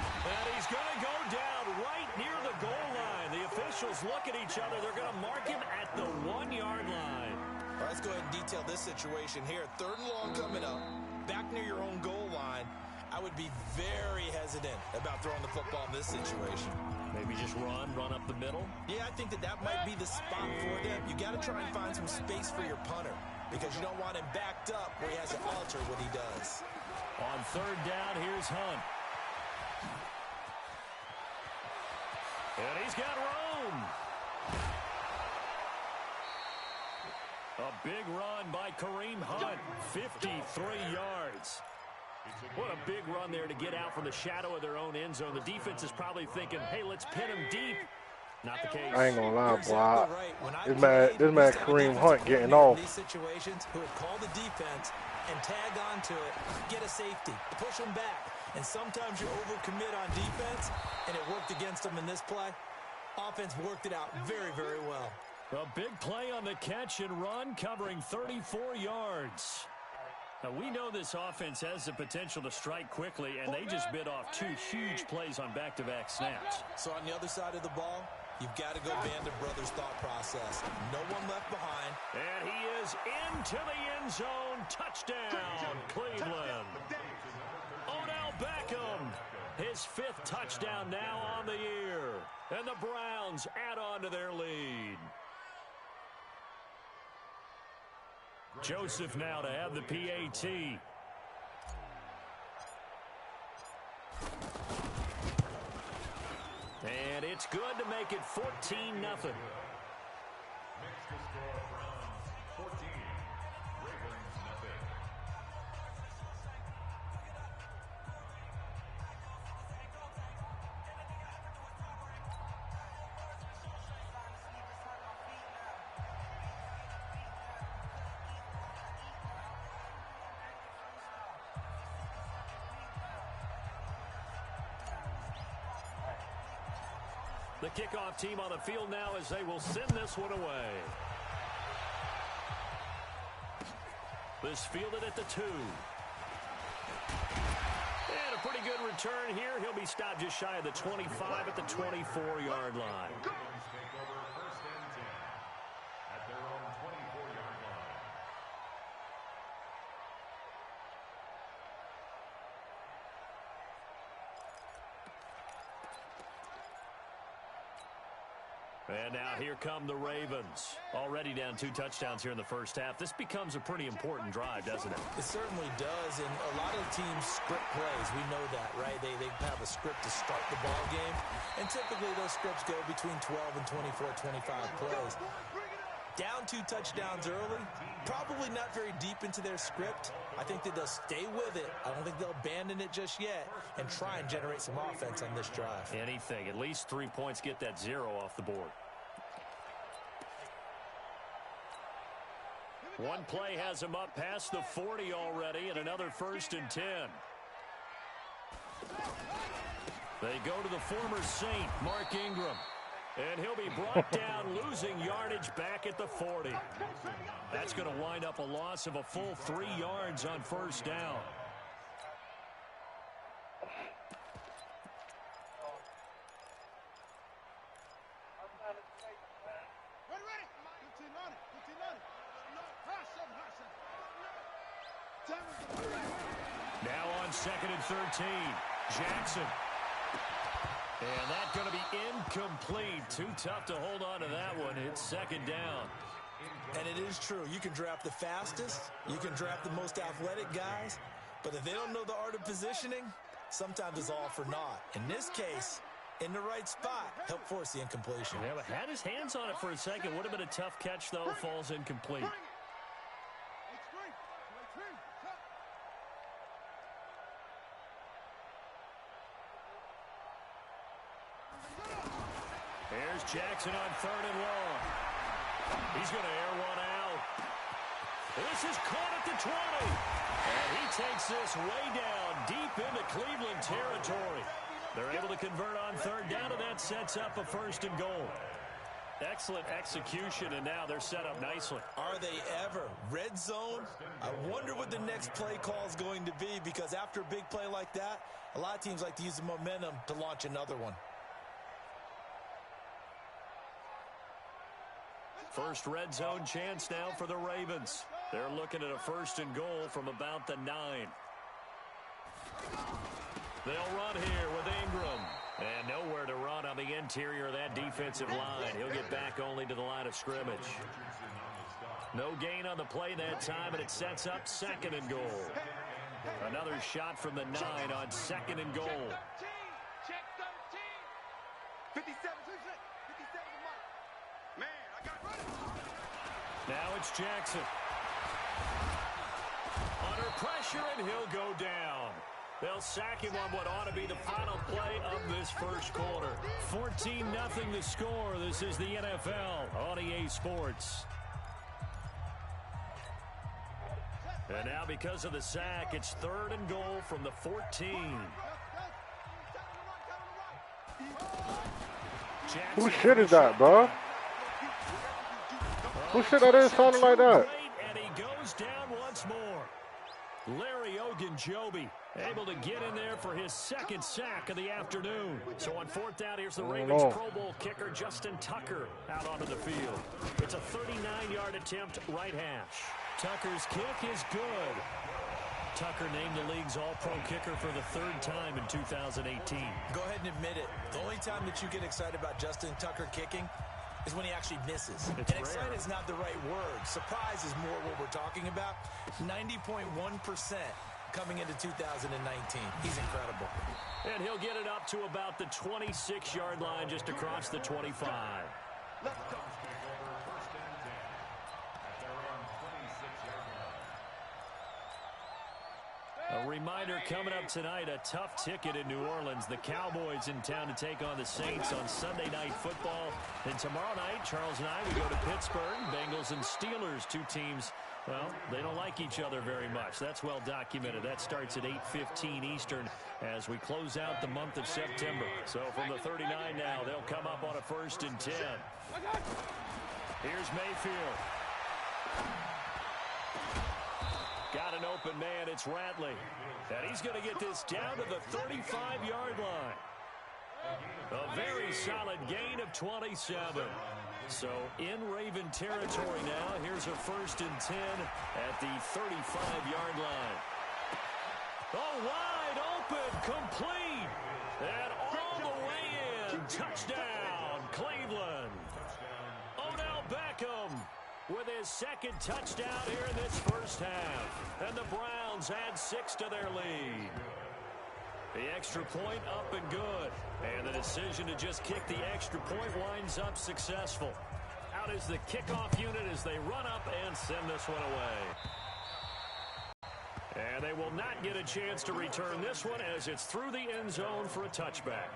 And he's going to go down right near the goal line. The officials look at each other. They're going to mark him at the 1-yard line. All right, let's go ahead and detail this situation here. 3rd and long coming up. Back near your own goal line. I would be very hesitant about throwing the football in this situation. Maybe just run up the middle? Yeah, I think that might be the spot for them. You got to try and find some space for your punter because you don't want him backed up where he has to alter what he does. On 3rd down, here's Hunt. And he's got room. A big run by Kareem Hunt, 53 yards. What a big run there to get out from the shadow of their own end zone. The defense is probably thinking, hey, let's pin him deep. Not the case. I ain't gonna lie, Exactly boy. right. This man Kareem Hunt getting off. These situations, who would call the defense and tag onto it, get a safety, push them back. And sometimes you overcommit on defense, and it worked against them in this play. Offense worked it out very, very well. A big play on the catch and run, covering 34 yards. Now, we know this offense has the potential to strike quickly, and they just bit off 2 huge plays on back-to-back snaps. So on the other side of the ball, you've got to go Band of Brothers thought process. No one left behind. And he is into the end zone. Touchdown, Cleveland. Odell Beckham, his 5th touchdown now on the year. And the Browns add on to their lead. Joseph now to have the PAT. And it's good to make it 14-0. Makes the score Browns 14, Ravens nothing. The kickoff team on the field now as they will send this one away. This fielded at the 2. And a pretty good return here. He'll be stopped just shy of the 25 at the 24-yard line. Ravens take over 1st and 10 at their own 24-yard line. And now here come the Ravens. Already down 2 touchdowns here in the first half. This becomes a pretty important drive, doesn't it? It certainly does, and a lot of teams script plays. We know that, right? They have a script to start the ball game, and typically those scripts go between 12 and 24, 25 plays. Down 2 touchdowns early, probably not very deep into their script. I think that they'll stay with it. I don't think they'll abandon it just yet and try and generate some offense on this drive. Anything. At least 3 points, get that 0 off the board. One play has him up past the 40 already, and another 1st and 10. They go to the former Saint, Mark Ingram. And he'll be brought down, losing yardage back at the 40. That's going to wind up a loss of a full 3 yards on 1st down. Now on 2nd and 13, Jackson. And that's going to be incomplete. Too tough to hold on to that one. It's 2nd down. And it is true. You can draft the fastest. You can draft the most athletic guys. But if they don't know the art of positioning, sometimes it's all for naught. In this case, in the right spot, help force the incompletion. Yeah, but had his hands on it for a second. Would have been a tough catch, though. Falls incomplete. Here's Jackson on 3rd and long. He's going to air one out. This is caught at the 20. And he takes this way down deep into Cleveland territory. They're able to convert on 3rd down, and that sets up a 1st and goal. Excellent execution, and now they're set up nicely. Are they ever? Red zone? I wonder what the next play call is going to be, because after a big play like that, a lot of teams like to use the momentum to launch another one. First red zone chance now for the Ravens. They're looking at a 1st and goal from about the 9. They'll run here with Ingram. And nowhere to run on the interior of that defensive line. He'll get back only to the line of scrimmage. No gain on the play that time, and it sets up 2nd and goal. Another shot from the 9 on 2nd and goal. Check 13. 57. 57 Man, I got running. Now it's Jackson. Under pressure, and he'll go down. They'll sack him on what ought to be the final play of this first quarter. 14-0 the score. This is the NFL on EA Sports. And now because of the sack, it's 3rd and goal from the 14. Jackson, Who shit is that, bro? Who shit that is sounding like that? And he goes down once more. Larry Ogunjobi able to get in there for his 2nd sack of the afternoon. So on 4th down, here's the Ravens Pro Bowl kicker Justin Tucker out onto the field. It's a 39-yard attempt right hash. Tucker's kick is good. Tucker named the league's all-pro kicker for the 3rd time in 2018. Go ahead and admit it. The only time that you get excited about Justin Tucker kicking is when he actually misses. And excited is not the right word. Surprise is more what we're talking about. 90.1% coming into 2019. He's incredible. And he'll get it up to about the 26-yard line just across the 25. Let's go. A reminder coming up tonight, a tough ticket in New Orleans. The Cowboys in town to take on the Saints on Sunday Night Football. And tomorrow night, Charles and I, we go to Pittsburgh. Bengals and Steelers, 2 teams, well, they don't like each other very much. That's well documented. That starts at 8:15 Eastern as we close out the month of September. So from the 39 now, they'll come up on a 1st and 10. Here's Mayfield. Got an open man, it's Ratley. And he's going to get this down to the 35-yard line. A very solid gain of 27. So in Raven territory now, here's a 1st and 10 at the 35-yard line. Oh, wide open, complete. And all the way in, touchdown, Cleveland. Odell Beckham with his 2nd touchdown here in this first half. And the Browns add 6 to their lead. The extra point up and good. And the decision to just kick the extra point winds up successful. Out is the kickoff unit as they run up and send this one away. And they will not get a chance to return this one as it's through the end zone for a touchback.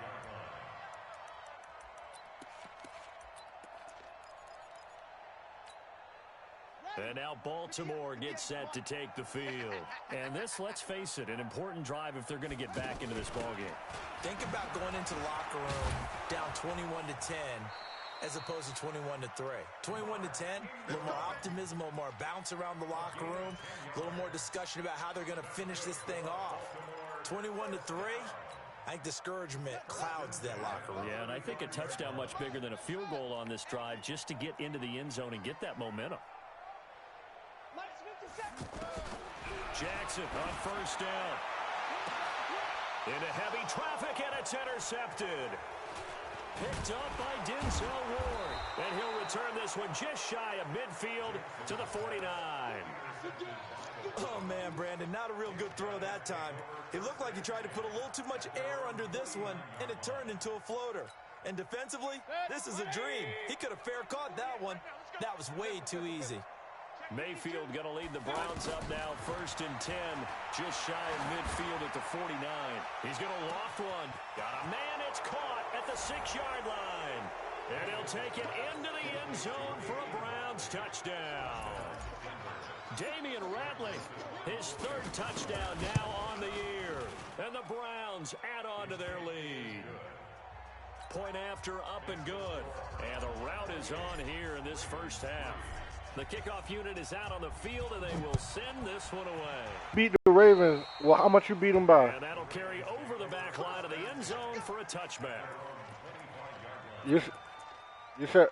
And now Baltimore gets set to take the field. And this, let's face it, an important drive if they're going to get back into this ballgame. Think about going into the locker room down 21-10 as opposed to 21-3. 21-10, a little more optimism, a little more bounce around the locker room, a little more discussion about how they're going to finish this thing off. 21-3, I think discouragement clouds that locker room. Yeah, and I think a touchdown much bigger than a field goal on this drive just to get into the end zone and get that momentum. Jackson on first down. Into heavy traffic, and it's intercepted. Picked up by Denzel Ward. And he'll return this one just shy of midfield to the 49. Oh, man, Brandon, not a real good throw that time. It looked like he tried to put a little too much air under this one, and it turned into a floater. And defensively, this is a dream. He could have fair caught that one. That was way too easy. Mayfield going to lead the Browns up now, 1st and 10, just shy of midfield at the 49. He's going to loft one. Got a man, it's caught at the 6-yard line. And he'll take it into the end zone for a Browns touchdown. Damian Ratley, his 3rd touchdown now on the year. And the Browns add on to their lead. Point after, up and good. And the route is on here in this first half. The kickoff unit is out on the field, and they will send this one away. Beat the Ravens. Well, how much you beat them by? And that'll carry over the back line of the end zone for a touchback. You said.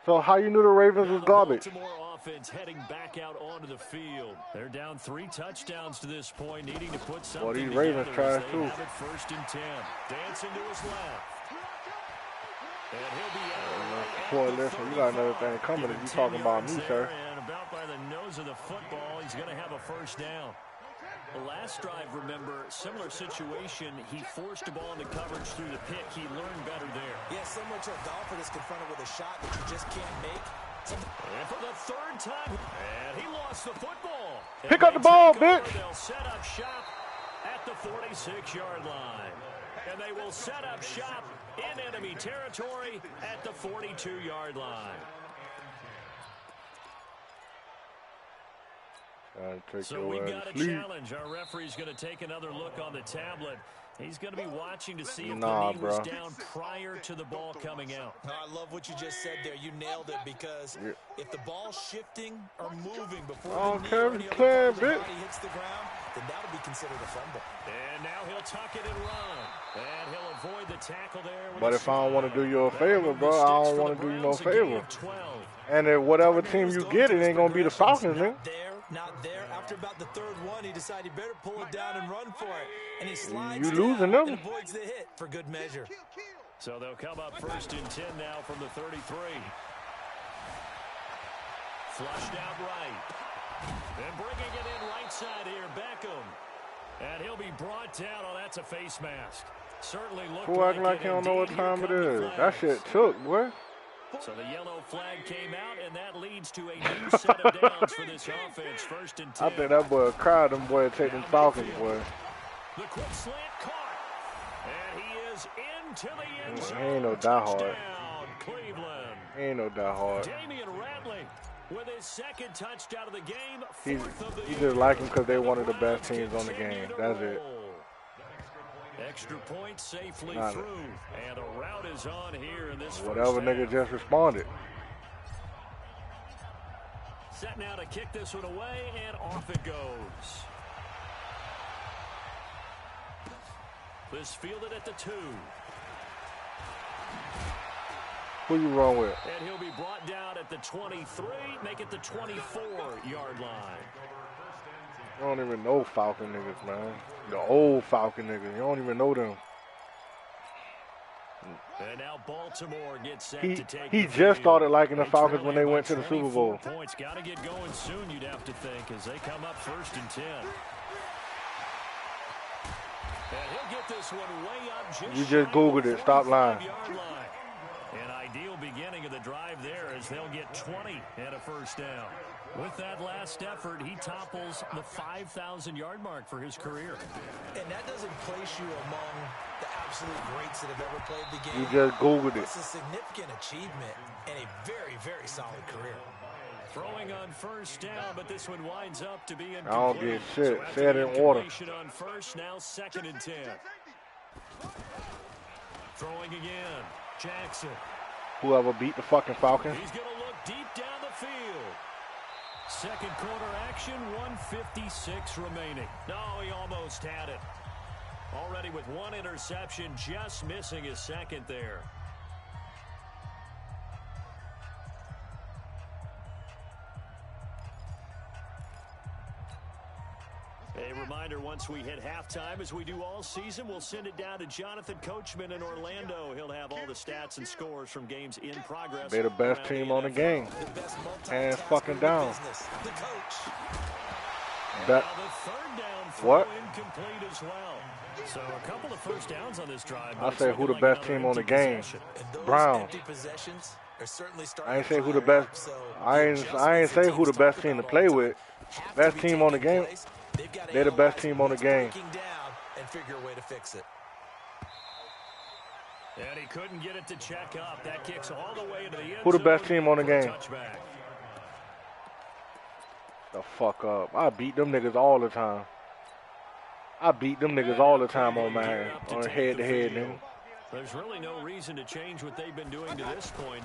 So how you knew the Ravens was garbage? Baltimore offense heading back out onto the field. They're down 3 touchdowns to this point, needing to put something these together. Ravens trash too. Have it 1st and 10. Dancing to his left. And he'll be out. Boy, listen, you got another thing coming if you talking about me, sir. And about by the nose of the football, he's going to have a 1st down. The last drive, remember, similar situation. He forced the ball into coverage through the pick. He learned better there. Yeah, similar to a golfer that's confronted with a shot that you just can't make. And for the 3rd time, and he lost the football. Pick up the ball, bitch. They'll set up shop at the 46-yard line. And they will set up shop in enemy territory at the 42-yard line. So we've got a challenge. Our referee's going to take another look on the tablet. He's going to be watching to see if the knee was down prior to the ball coming out. I love what you just said there. You nailed it, because if the ball's shifting or moving before the knee or any other part of the body hits the ground, then that'll be considered a fumble. And now he'll tuck it and run. And he'll avoid the tackle there. But if I don't want to do you a favor, bro, I don't want to do you no favor. And if whatever team you get, it ain't going to be the Falcons, man. Not there. After about the 3rd one, he decided he better pull it down and run for it. And he slides you losing them. and avoids the hit for good measure. So they'll come up 1st and 10 now from the 33. Flushed out right. And bringing it in right side here, Beckham. And he'll be brought down. Oh, that's a face mask. Certainly looked Who acting like you don't know what time it is? That shit took, boy. So the yellow flag came out, and that leads to a new set of downs for this offense. 1st and 10. I think that boy cried them boy take them Falcons, boy. The quick slant caught. And he is into the end zone. He ain't no diehard. Cleveland. He ain't no diehard. Damian Ratley with his 2nd touchdown of the game. He just like him because they're one of the best teams on the game. That's it. Extra point safely through. And a route is on here in this whatever nigga just responded. Set now to kick this one away, and off it goes. This fielded at the 2. Who you wrong with? And he'll be brought down at the 23, make it the 24-yard line. You don't even know Falcon niggas, man. The old Falcon niggas. You don't even know them. And now Baltimore gets set he to take he just started liking the Falcons when they went to the Super Bowl. Points got to get going soon, you'd have to think, as they come up 1st and 10. And he'll get this one way up. You just Googled it. Stop lying. And I ideal beginning of the drive there as they'll get 20 and a first down. With that last effort, he topples the 5,000-yard mark for his career. And that doesn't place you among the absolute greats that have ever played the game. You just Googled it. It's a significant achievement and a very, very solid career. Throwing on first down, but this one winds up to be incomplete. I don't get shit. So Say it in order. On first, now 2nd and 10. Throwing again, Jackson. Whoever beat the fucking Falcons. He's going to look deep down the field. Second quarter action, 1:56 remaining. No, he almost had it. Already with one interception, just missing his second there. A reminder, once we hit halftime, as we do all season, we'll send it down to Jonathan Coachman in Orlando. He'll have all the stats and scores from games in progress. They're the best team on the game. Hands fucking down. The coach. That, the third down throw what? incomplete as well. So a couple of first downs on this drive. I say who the best team on the game? Browns. I ain't say who the best. I ain't say who the best team to play with. Best team on the game. They're the best team on the game. And figure a way to fix it. And he couldn't get it to check up. That kicks all the way into the end Who the best zone team on the for a game? touchback. The fuck up. I beat them niggas all the time. I beat them niggas all the time on my on head-to-head, nigga. There's really no reason to change what they've been doing to this point.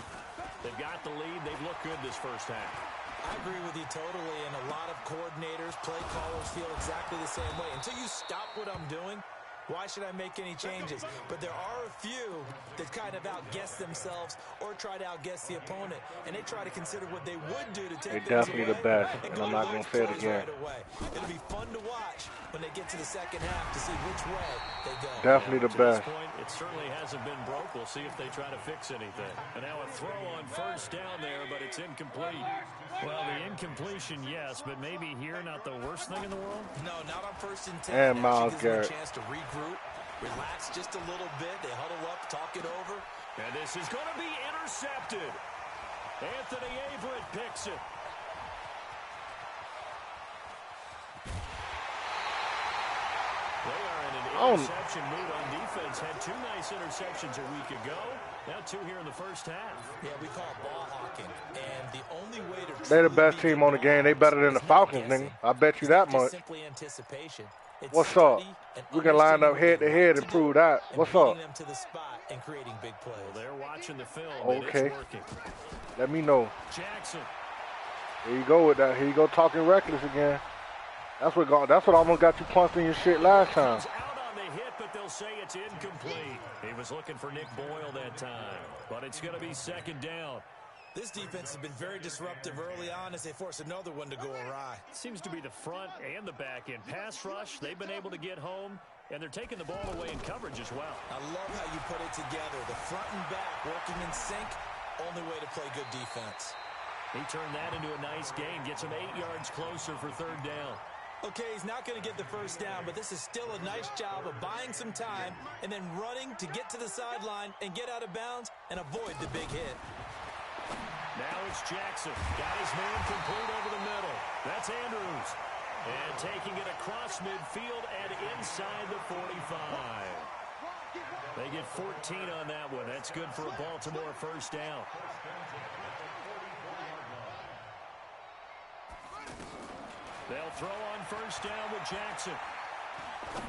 They've got the lead. They've looked good this first half. I agree with you totally, and a lot of coordinators, play callers feel exactly the same way. Until you stop what I'm doing, why should I make any changes? But there are a few that kind of outguess themselves or try to outguess the opponent, and they try to consider what they would do to take They're things definitely away the best, and and go I'm to not those gonna say it plays again. right away. It'll be fun to watch when they get to the second half to see which way they go. Definitely the To this best. point, it certainly hasn't been broke. We'll see if they try to fix anything. And now a throw on first down there, but it's incomplete. Well, the incompletion, yes, but maybe here not the worst thing in the world? No, not on first and 10. And Myles Actually gives them Garrett. a chance to regroup, relax just a little bit. They huddle up, talk it over. And this is going to be intercepted. Anthony Averett picks it. They are in an interception mood on defense. Had two nice interceptions a week ago. Now two here in the first half. Yeah, we call it ball hawking. And the only way to They're the best team on the game. They better than the Falcons, nigga. I bet you that much. Simply anticipation. It's What's up? study and We can line up head to head and prove that. and What's beating up? them to the spot and creating big plays. Well, they're watching the film, and Okay. it's working. Let me know. Jackson. Here you go with that. Here you go talking reckless again. That's what almost got you punched in your shit last time. Comes out on the hit, but they'll say it's incomplete. He was looking for Nick Boyle that time, but it's going to be second down. This defense has been very disruptive early on as they force another one to go awry. Seems to be the front and the back end. Pass rush, they've been able to get home, and they're taking the ball away in coverage as well. I love how you put it together. The front and back working in sync, only way to play good defense. He turned that into a nice gain, gets him 8 yards closer for third down. Okay, he's not going to get the first down, but this is still a nice job of buying some time and then running to get to the sideline and get out of bounds and avoid the big hit. Now it's Jackson. Got his man complete over the middle. That's Andrews. And taking it across midfield and inside the 45. They get 14 on that one. That's good for a Baltimore first down. They'll throw on first down with Jackson.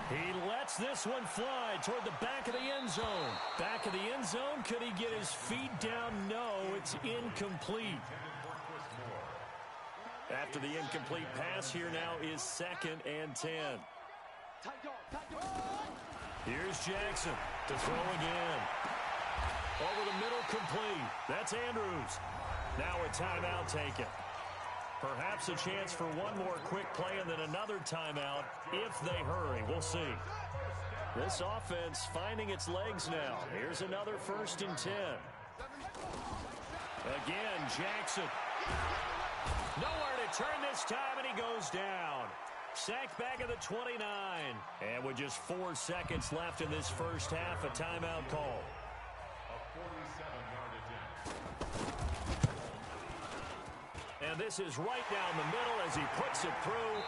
He lets this one fly toward the back of the end zone. Back of the end zone. Could he get his feet down? No, it's incomplete. After the incomplete pass, here now is 2nd and 10. Here's Jackson to throw again. Over the middle, complete. That's Andrews. Now a timeout taken. Perhaps a chance for one more quick play and then another timeout if they hurry. We'll see. This offense finding its legs now. Here's another 1st and 10. Again, Jackson. Nowhere to turn this time, and he goes down. Sacked back at the 29. And with just 4 seconds left in this first half, a timeout call. A 47-yard attempt. And this is right down the middle as he puts it through.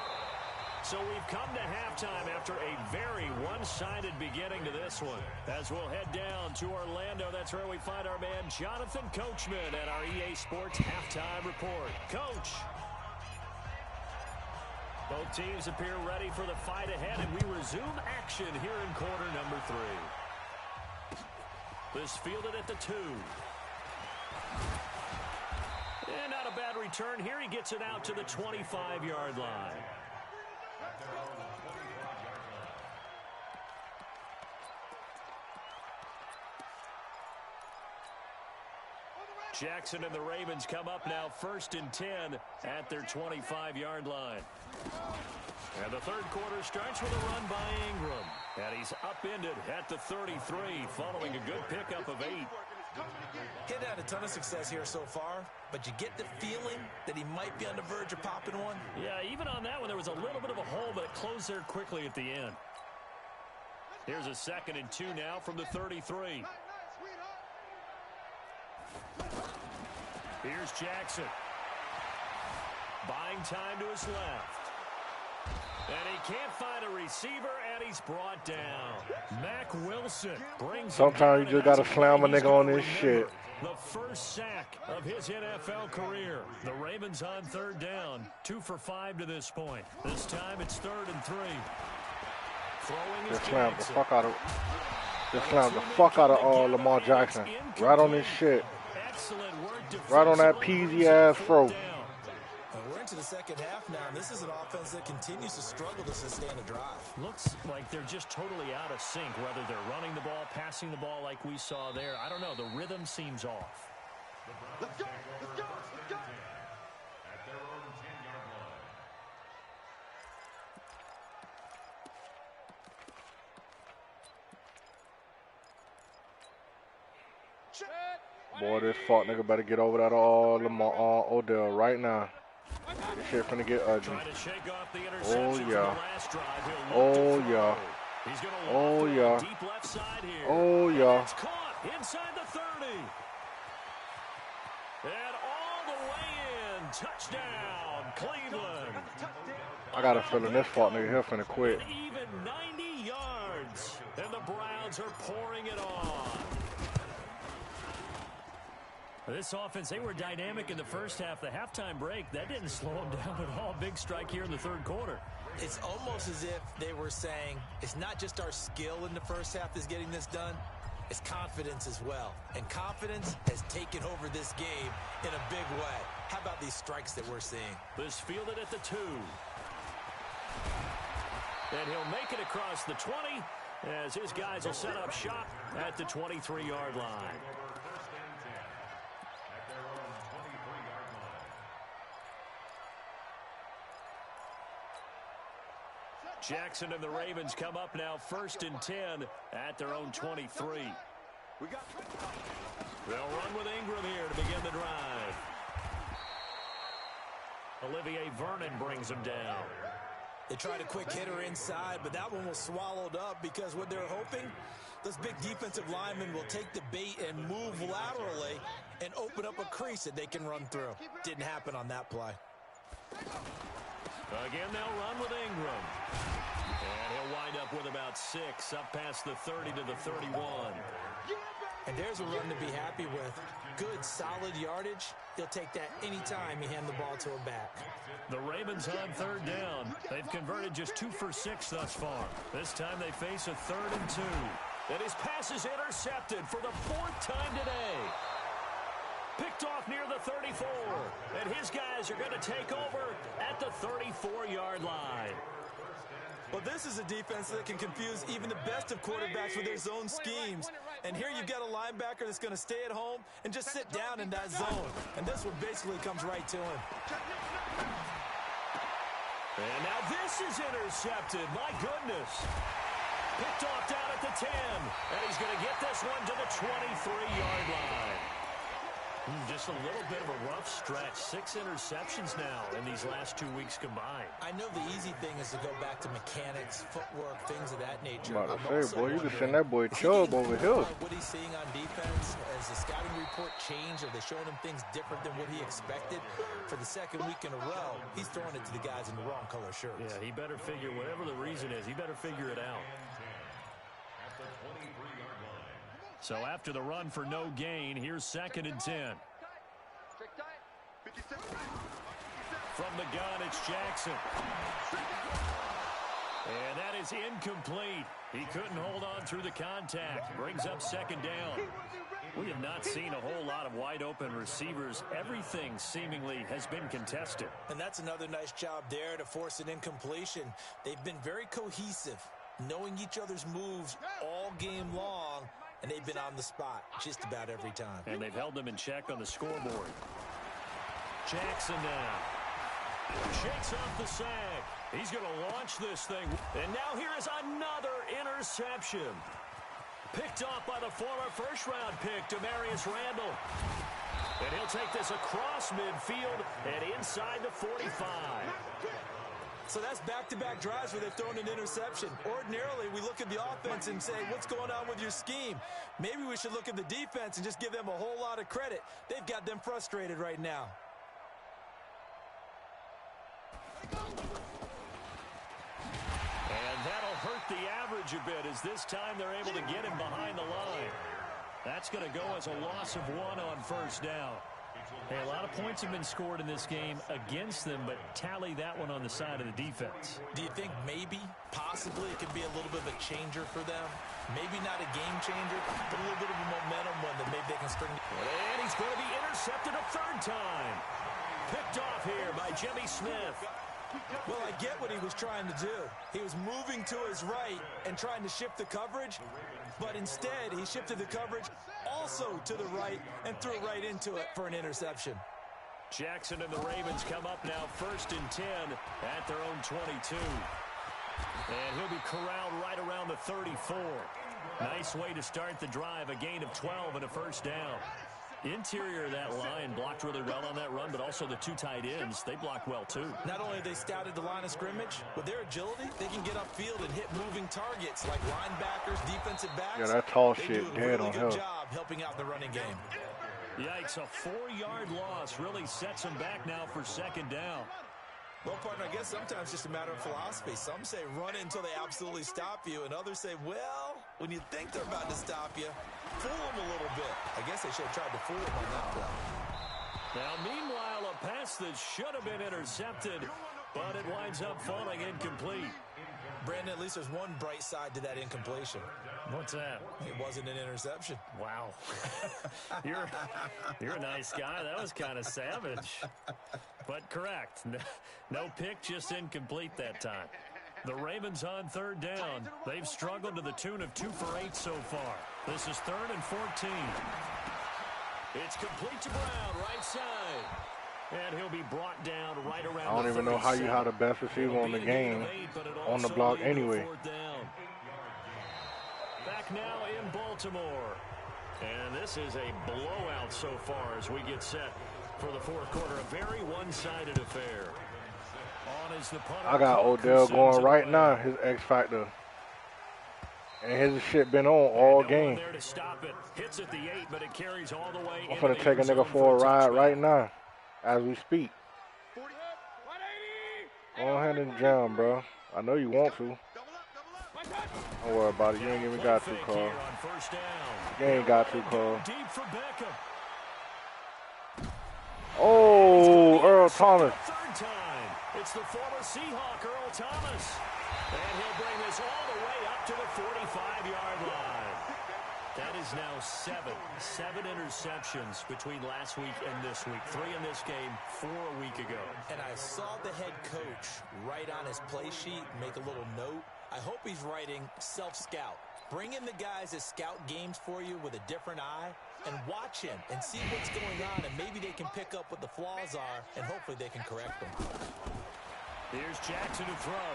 So we've come to halftime after a very one-sided beginning to this one. As we'll head down to Orlando, that's where we find our man Jonathan Coachman at our EA Sports Halftime Report. Coach. Both teams appear ready for the fight ahead, and we resume action here in quarter number 3. This fielded at the 2. And not a bad return here. He gets it out to the 25-yard line. Jackson and the Ravens come up now 1st and 10 at their 25-yard line. And the third quarter starts with a run by Ingram. And he's upended at the 33 following a good pickup of 8. He'd had a ton of success here so far, but you get the feeling that he might be on the verge of popping one. Yeah, even on that one, there was a little bit of a hole, but it closed there quickly at the end. Here's a 2nd and 2 now from the 33. Here's Jackson. Buying time to his left. And he can't find a receiver, and he's brought down. Mack Wilson brings Sometimes you just got to slam a nigga on this shit. The first sack of his NFL career. The Ravens on 3rd down. 2 for 5 to this point. This time it's 3rd and 3. Throwing is Just slam the Jackson. fuck out of. Just slam the fuck out of Lamar Jackson. Right on this shit. Excellent work Right on that defensively. peasy ass throw. We're into the second half now, and this is an offense that continues to struggle to sustain a drive. Looks like they're just totally out of sync, whether they're running the ball, passing the ball like we saw there. I don't know. The rhythm seems off. Let's go. Let's go. Let's go. At their own 10-yard line. Boy, this fuck nigga better get over that Lamar Odell right now. This shit finna get ugly. Trying to shake off the interception from the yeah. last drive. He'll Oh, look to yeah. throw. He's gonna Oh, walk through yeah. deep left side here. Oh, And yeah. it's caught inside the 30. And all the way in. Touchdown, Cleveland. I got a feeling this fuck nigga here finna quit. An even 90 yards. And the Browns are pouring it on. This offense, they were dynamic in the first half. The halftime break, that didn't slow them down at all. Big strike here in the third quarter. It's almost as if they were saying, it's not just our skill in the first half that's getting this done, it's confidence as well. And confidence has taken over this game in a big way. How about these strikes that we're seeing? This fielded at the 2. And he'll make it across the 20 as his guys will set up shop at the 23-yard line. Jackson and the Ravens come up now 1st and 10 at their own 23. They'll run with Ingram here to begin the drive. Olivier Vernon brings him down. They tried a quick hitter inside, but that one was swallowed up because what they're hoping, those big defensive linemen will take the bait and move laterally and open up a crease that they can run through. Didn't happen on that play. Again, they'll run with Ingram. And he'll wind up with about 6, up past the 30 to the 31. And there's a run to be happy with. Good, solid yardage. He'll take that anytime you hand the ball to him back. The Ravens on 3rd down. They've converted just 2 for 6 thus far. This time they face a 3rd and 2. And his pass is intercepted for the 4th time today. Picked off near the 34. And his guys are going to take over at the 34-yard line. Well, this is a defense that can confuse even the best of quarterbacks with their zone schemes. And here you've got a linebacker that's going to stay at home and just sit down in that zone. And this one basically comes right to him. And now this is intercepted. My goodness. Picked off down at the 10. And he's going to get this one to the 23-yard line. Just a little bit of a rough stretch. 6 interceptions now in these last 2 weeks combined. I know the easy thing is to go back to mechanics, footwork, things of that nature. I'm about to say, boy, you can send that boy Chubb over here. What he's seeing on defense, as the scouting report changed, are they showing him things different than what he expected? For the second week in a row, he's throwing it to the guys in the wrong color shirts. Yeah, he better figure, whatever the reason is, he better figure it out. So after the run for no gain, here's 2nd and 10. From the gun, it's Jackson. And that is incomplete. He couldn't hold on through the contact. Brings up 2nd down. We have not seen a whole lot of wide open receivers. Everything seemingly has been contested. And that's another nice job there to force an incompletion. They've been very cohesive, knowing each other's moves all game long. And they've been on the spot just about every time. And they've held them in check on the scoreboard. Jackson now. Shakes off the sack. He's going to launch this thing. And now here is another interception. Picked off by the former first-round pick, Demarius Randall. And he'll take this across midfield and inside the 45. So that's back-to-back drives where they've thrown an interception. Ordinarily, we look at the offense and say, what's going on with your scheme? Maybe we should look at the defense and just give them a whole lot of credit. They've got them frustrated right now. And that'll hurt the average a bit as this time they're able to get him behind the line. That's going to go as a loss of 1 on 1st down. Hey, a lot of points have been scored in this game against them, but tally that one on the side of the defense. Do you think maybe, possibly, it could be a little bit of a changer for them? Maybe not a game changer, but a little bit of a momentum one that maybe they can string. And he's going to be intercepted a 3rd time. Picked off here by Jimmy Smith. Well, I get what he was trying to do. He was moving to his right and trying to shift the coverage, but instead he shifted the coverage also to the right and threw right into it for an interception. Jackson and the Ravens come up now 1st and 10 at their own 22. And he'll be corralled right around the 34. Nice way to start the drive, a gain of 12 and a 1st down. Interior of that line blocked really well on that run, but also the 2 tight ends, they blocked well too. Not only have they scouted the line of scrimmage, with their agility, they can get upfield and hit moving targets like linebackers, defensive backs. Yeah, that tall they shit do a dead really on good him. job helping out the running game. Yikes, a 4-yard loss really sets them back now for 2nd down. Well, partner, I guess sometimes just a matter of philosophy. Some say run it until they absolutely stop you, and others say, well, when you think they're about to stop you, fool them a little bit. I guess they should have tried to fool them on that play. Now, meanwhile, a pass that should have been intercepted, but it winds up falling incomplete. Brandon, at least there's one bright side to that incompletion. What's that? It wasn't an interception. Wow. You're a nice guy. That was kind of savage. But correct. No pick, just incomplete that time. The Ravens on 3rd down. They've struggled to the tune of 2 for 8 so far. This is 3rd and 14. It's complete to Brown, right side. And he'll be brought down right around. I don't even know how you have the best receiver on the game on the block anyway. Back now in Baltimore. And this is a blowout so far as we get set for the 4th quarter. A very one-sided affair. On is the punter. I got Odell going right now, his X Factor. And his shit been on all game. There to stop it. Hits at the 8, but it carries all the way. I'm finna take a nigga for a ride right now as we speak. Go ahead and jump, bro. I know you want to. Don't worry about it. You ain't even got to, Carl. You ain't got to, Carl. Deep for Beckham. Oh, Earl Thomas. 3rd time. It's the former Seahawk, Earl Thomas. And he'll bring this all the way up to the 45-yard line. That is now 7 interceptions between last week and this week. 3 in this game, 4 a week ago. And I saw the head coach write on his play sheet, make a little note. I hope he's writing self-scout. Bring in the guys that scout games for you with a different eye and watch him and see what's going on, and maybe they can pick up what the flaws are, and hopefully they can correct them. Here's Jackson to throw.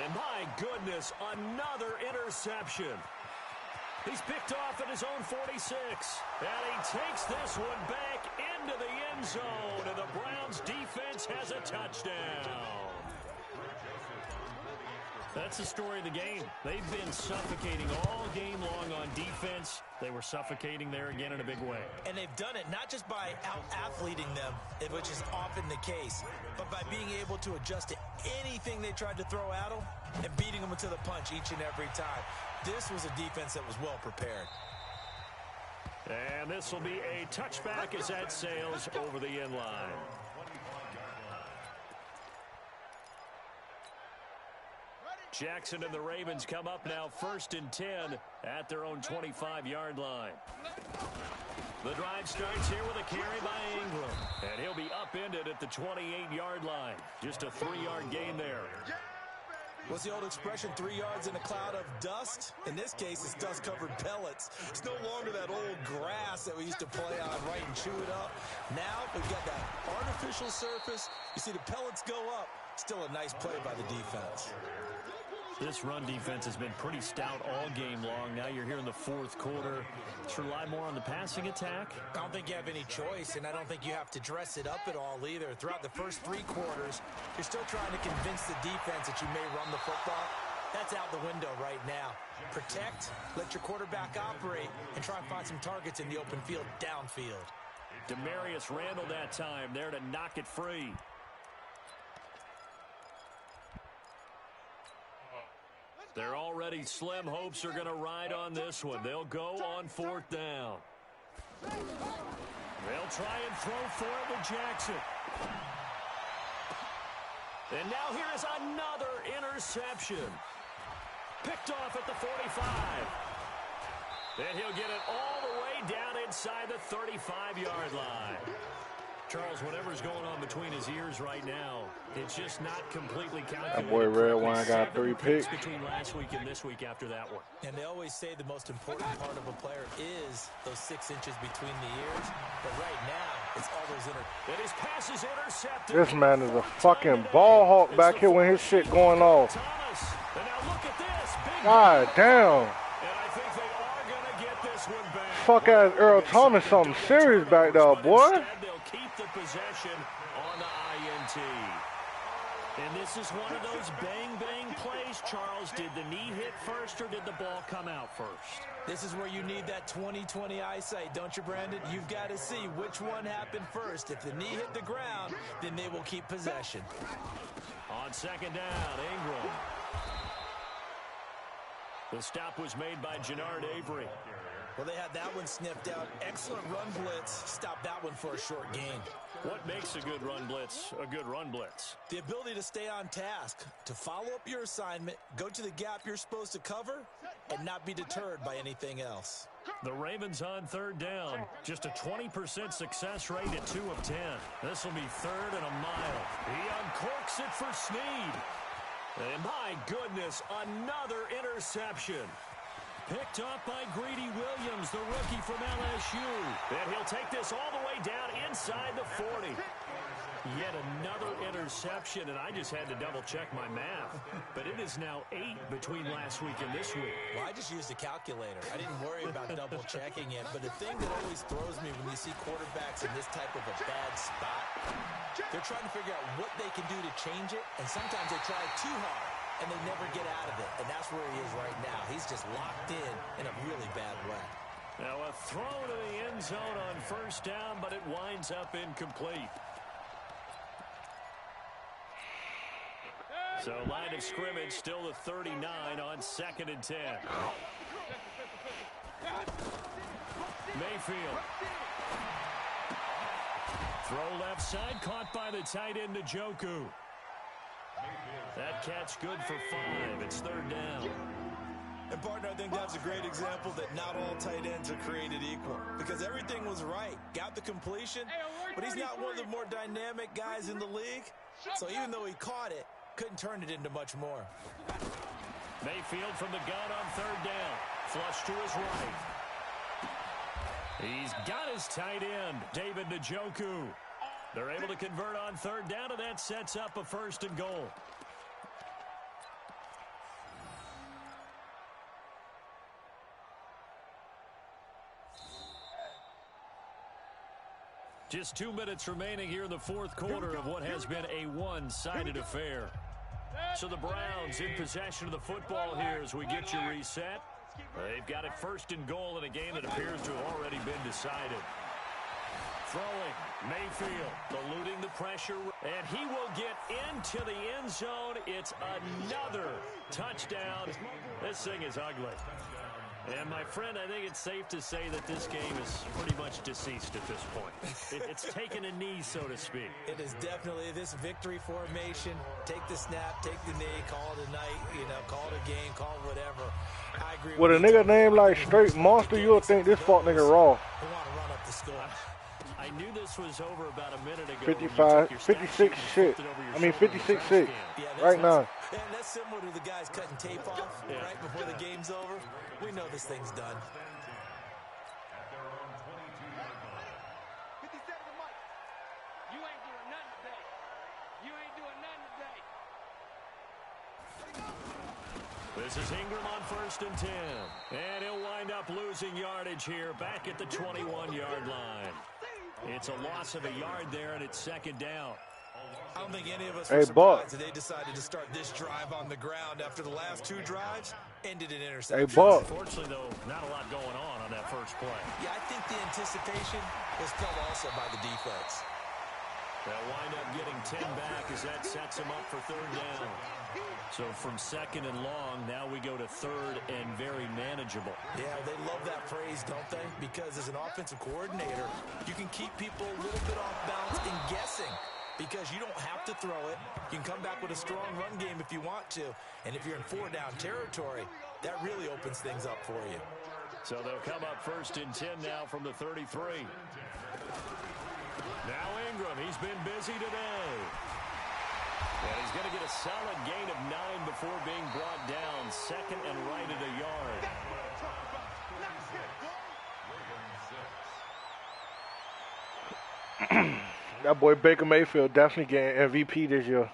And my goodness, another interception. He's picked off at his own 46. And he takes this one back into the end zone. And the Browns defense has a touchdown. That's the story of the game. They've been suffocating all game long on defense. They were suffocating there again in a big way. And they've done it not just by out-athleting them, which is often the case, but by being able to adjust to anything they tried to throw at them and beating them to the punch each and every time. This was a defense that was well prepared. And this will be a touchback as that sails over the end line. Jackson and the Ravens come up now 1st and 10 at their own 25-yard line. The drive starts here with a carry by Ingram. And he'll be upended at the 28-yard line. Just a 3-yard gain there. What's the old expression, 3 yards in a cloud of dust? In this case, it's dust-covered pellets. It's no longer that old grass that we used to play on, right, and chew it up. Now we've got that artificial surface. You see the pellets go up. Still a nice play by the defense. This run defense has been pretty stout all game long. Now you're here in the 4th quarter. Let's rely more on the passing attack. I don't think you have any choice, and I don't think you have to dress it up at all either. Throughout the first 3 quarters, you're still trying to convince the defense that you may run the football. That's out the window right now. Protect, let your quarterback operate, and try and find some targets in the open field downfield. Demarius Randall that time there to knock it free. They're already slim hopes are going to ride on this one. They'll go on 4th down. They'll try and throw for it with Jackson. And now here is another interception. Picked off at the 45. And he'll get it all the way down inside the 35-yard line. Charles, whatever's going on between his ears right now, it's just not completely calculated. That boy Redwine got 3 picks. Between last week and this week after that one. And they always say the most important part of a player is those 6 inches between the ears. But right now, it's all those And his pass is intercepted. This man is a fucking ball hawk back here when his shit going off. Thomas. And now look at this. Big God damn. And I think they are going to get this one back. Fuck ass Earl Thomas, something serious back there, boy. Instead, they'll keep the possession on the INT. And this is one of those bang-bang plays, Charles. Did the knee hit first or did the ball come out first? This is where you need that 20/20 eyesight, don't you, Brandon? You've got to see which one happened first. If the knee hit the ground, then they will keep possession. On 2nd down, Ingram. The stop was made by Jannard Avery. Well, they had that one sniffed out. Excellent run blitz. Stopped that one for a short gain. What makes a good run blitz a good run blitz? The ability to stay on task, to follow up your assignment, go to the gap you're supposed to cover, and not be deterred by anything else. The Ravens on 3rd down. Just a 20% success rate at 2 of 10. This will be 3rd and a mile. He uncorks it for Snead. And my goodness, another interception. Picked up by Greedy Williams, the rookie from LSU. And he'll take this all the way down inside the 40. Yet another interception, and I just had to double-check my math. But it is now 8 between last week and this week. Well, I just used a calculator. I didn't worry about double-checking it. But the thing that always throws me when you see quarterbacks in this type of a bad spot, they're trying to figure out what they can do to change it, and sometimes they try too hard, and they never get out of it. And that's where he is right now. He's just locked in a really bad way. Now a throw to the end zone on 1st down, but it winds up incomplete. So line of scrimmage still the 39 on 2nd and 10. Mayfield. Throw left side, caught by the tight end Njoku. That catch good for 5. It's 3rd down. And, partner, I think that's a great example that not all tight ends are created equal. Because everything was right. Got the completion, but he's not one of the more dynamic guys in the league. So even though he caught it, couldn't turn it into much more. Mayfield from the gun on 3rd down. Flush to his right. He's got his tight end, David Njoku. They're able to convert on 3rd down, and that sets up a 1st and goal. Just 2 minutes remaining here in the fourth quarter of what has been a one-sided affair. So the Browns in possession of the football here as we get you reset. They've got it first and goal in a game that appears to have already been decided. Throwing, Mayfield, eluding the pressure, and he will get into the end zone. It's another touchdown. This thing is ugly. And, my friend, I think it's safe to say that this game is pretty much deceased at this point. It's taken a knee, so to speak. It is definitely this victory formation. Take the snap, take the knee, call it a night, call it a game, call it whatever. I agree with a nigga named like Straight Monster, you'll think this fuck nigga raw. Who want to run up the score. I knew this was over about a minute ago. 55, 56 shit. I mean 56-6 right now. And that's similar to the guys cutting tape off right before the game's over. We know this thing's done. At their own 22-yard line. 57 to Mike. You ain't doing nothing today. You ain't doing nothing today. This is Ingram on 1st and 10. And he'll wind up losing yardage here back at the 21-yard line. It's a loss of a yard there, and it's second down. I don't think any of us were surprised that they decided to start this drive on the ground after the last two drives ended in interception. Unfortunately, though, not a lot going on that first play. Yeah, I think the anticipation was felt also by the defense. They'll wind up getting 10 back as that sets them up for third down. So from second and long, now we go to third and very manageable. Yeah, they love that phrase, don't they? Because as an offensive coordinator, you can keep people a little bit off balance and guessing because you don't have to throw it. You can come back with a strong run game if you want to. And if you're in 4-down territory, that really opens things up for you. So they'll come up 1st and 10 now from the 33. Now Ingram, he's been busy today. And he's going to get a solid gain of 9 before being brought down. Second and right at a yard. That boy Baker Mayfield definitely getting MVP this year.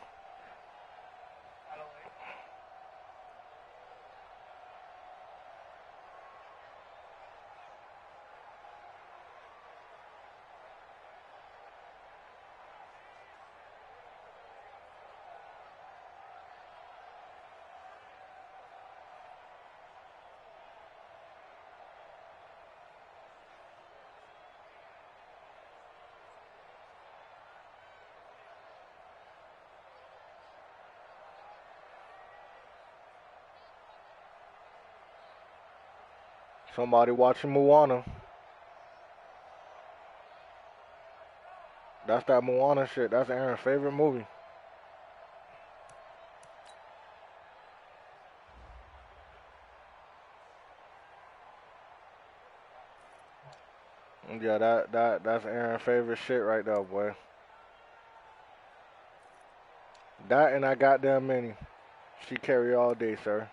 Somebody watching Moana. That's that Moana shit. That's Aaron's favorite movie. Yeah, that's Aaron's favorite shit right there, boy. That and I got them many. She carry all day, sir.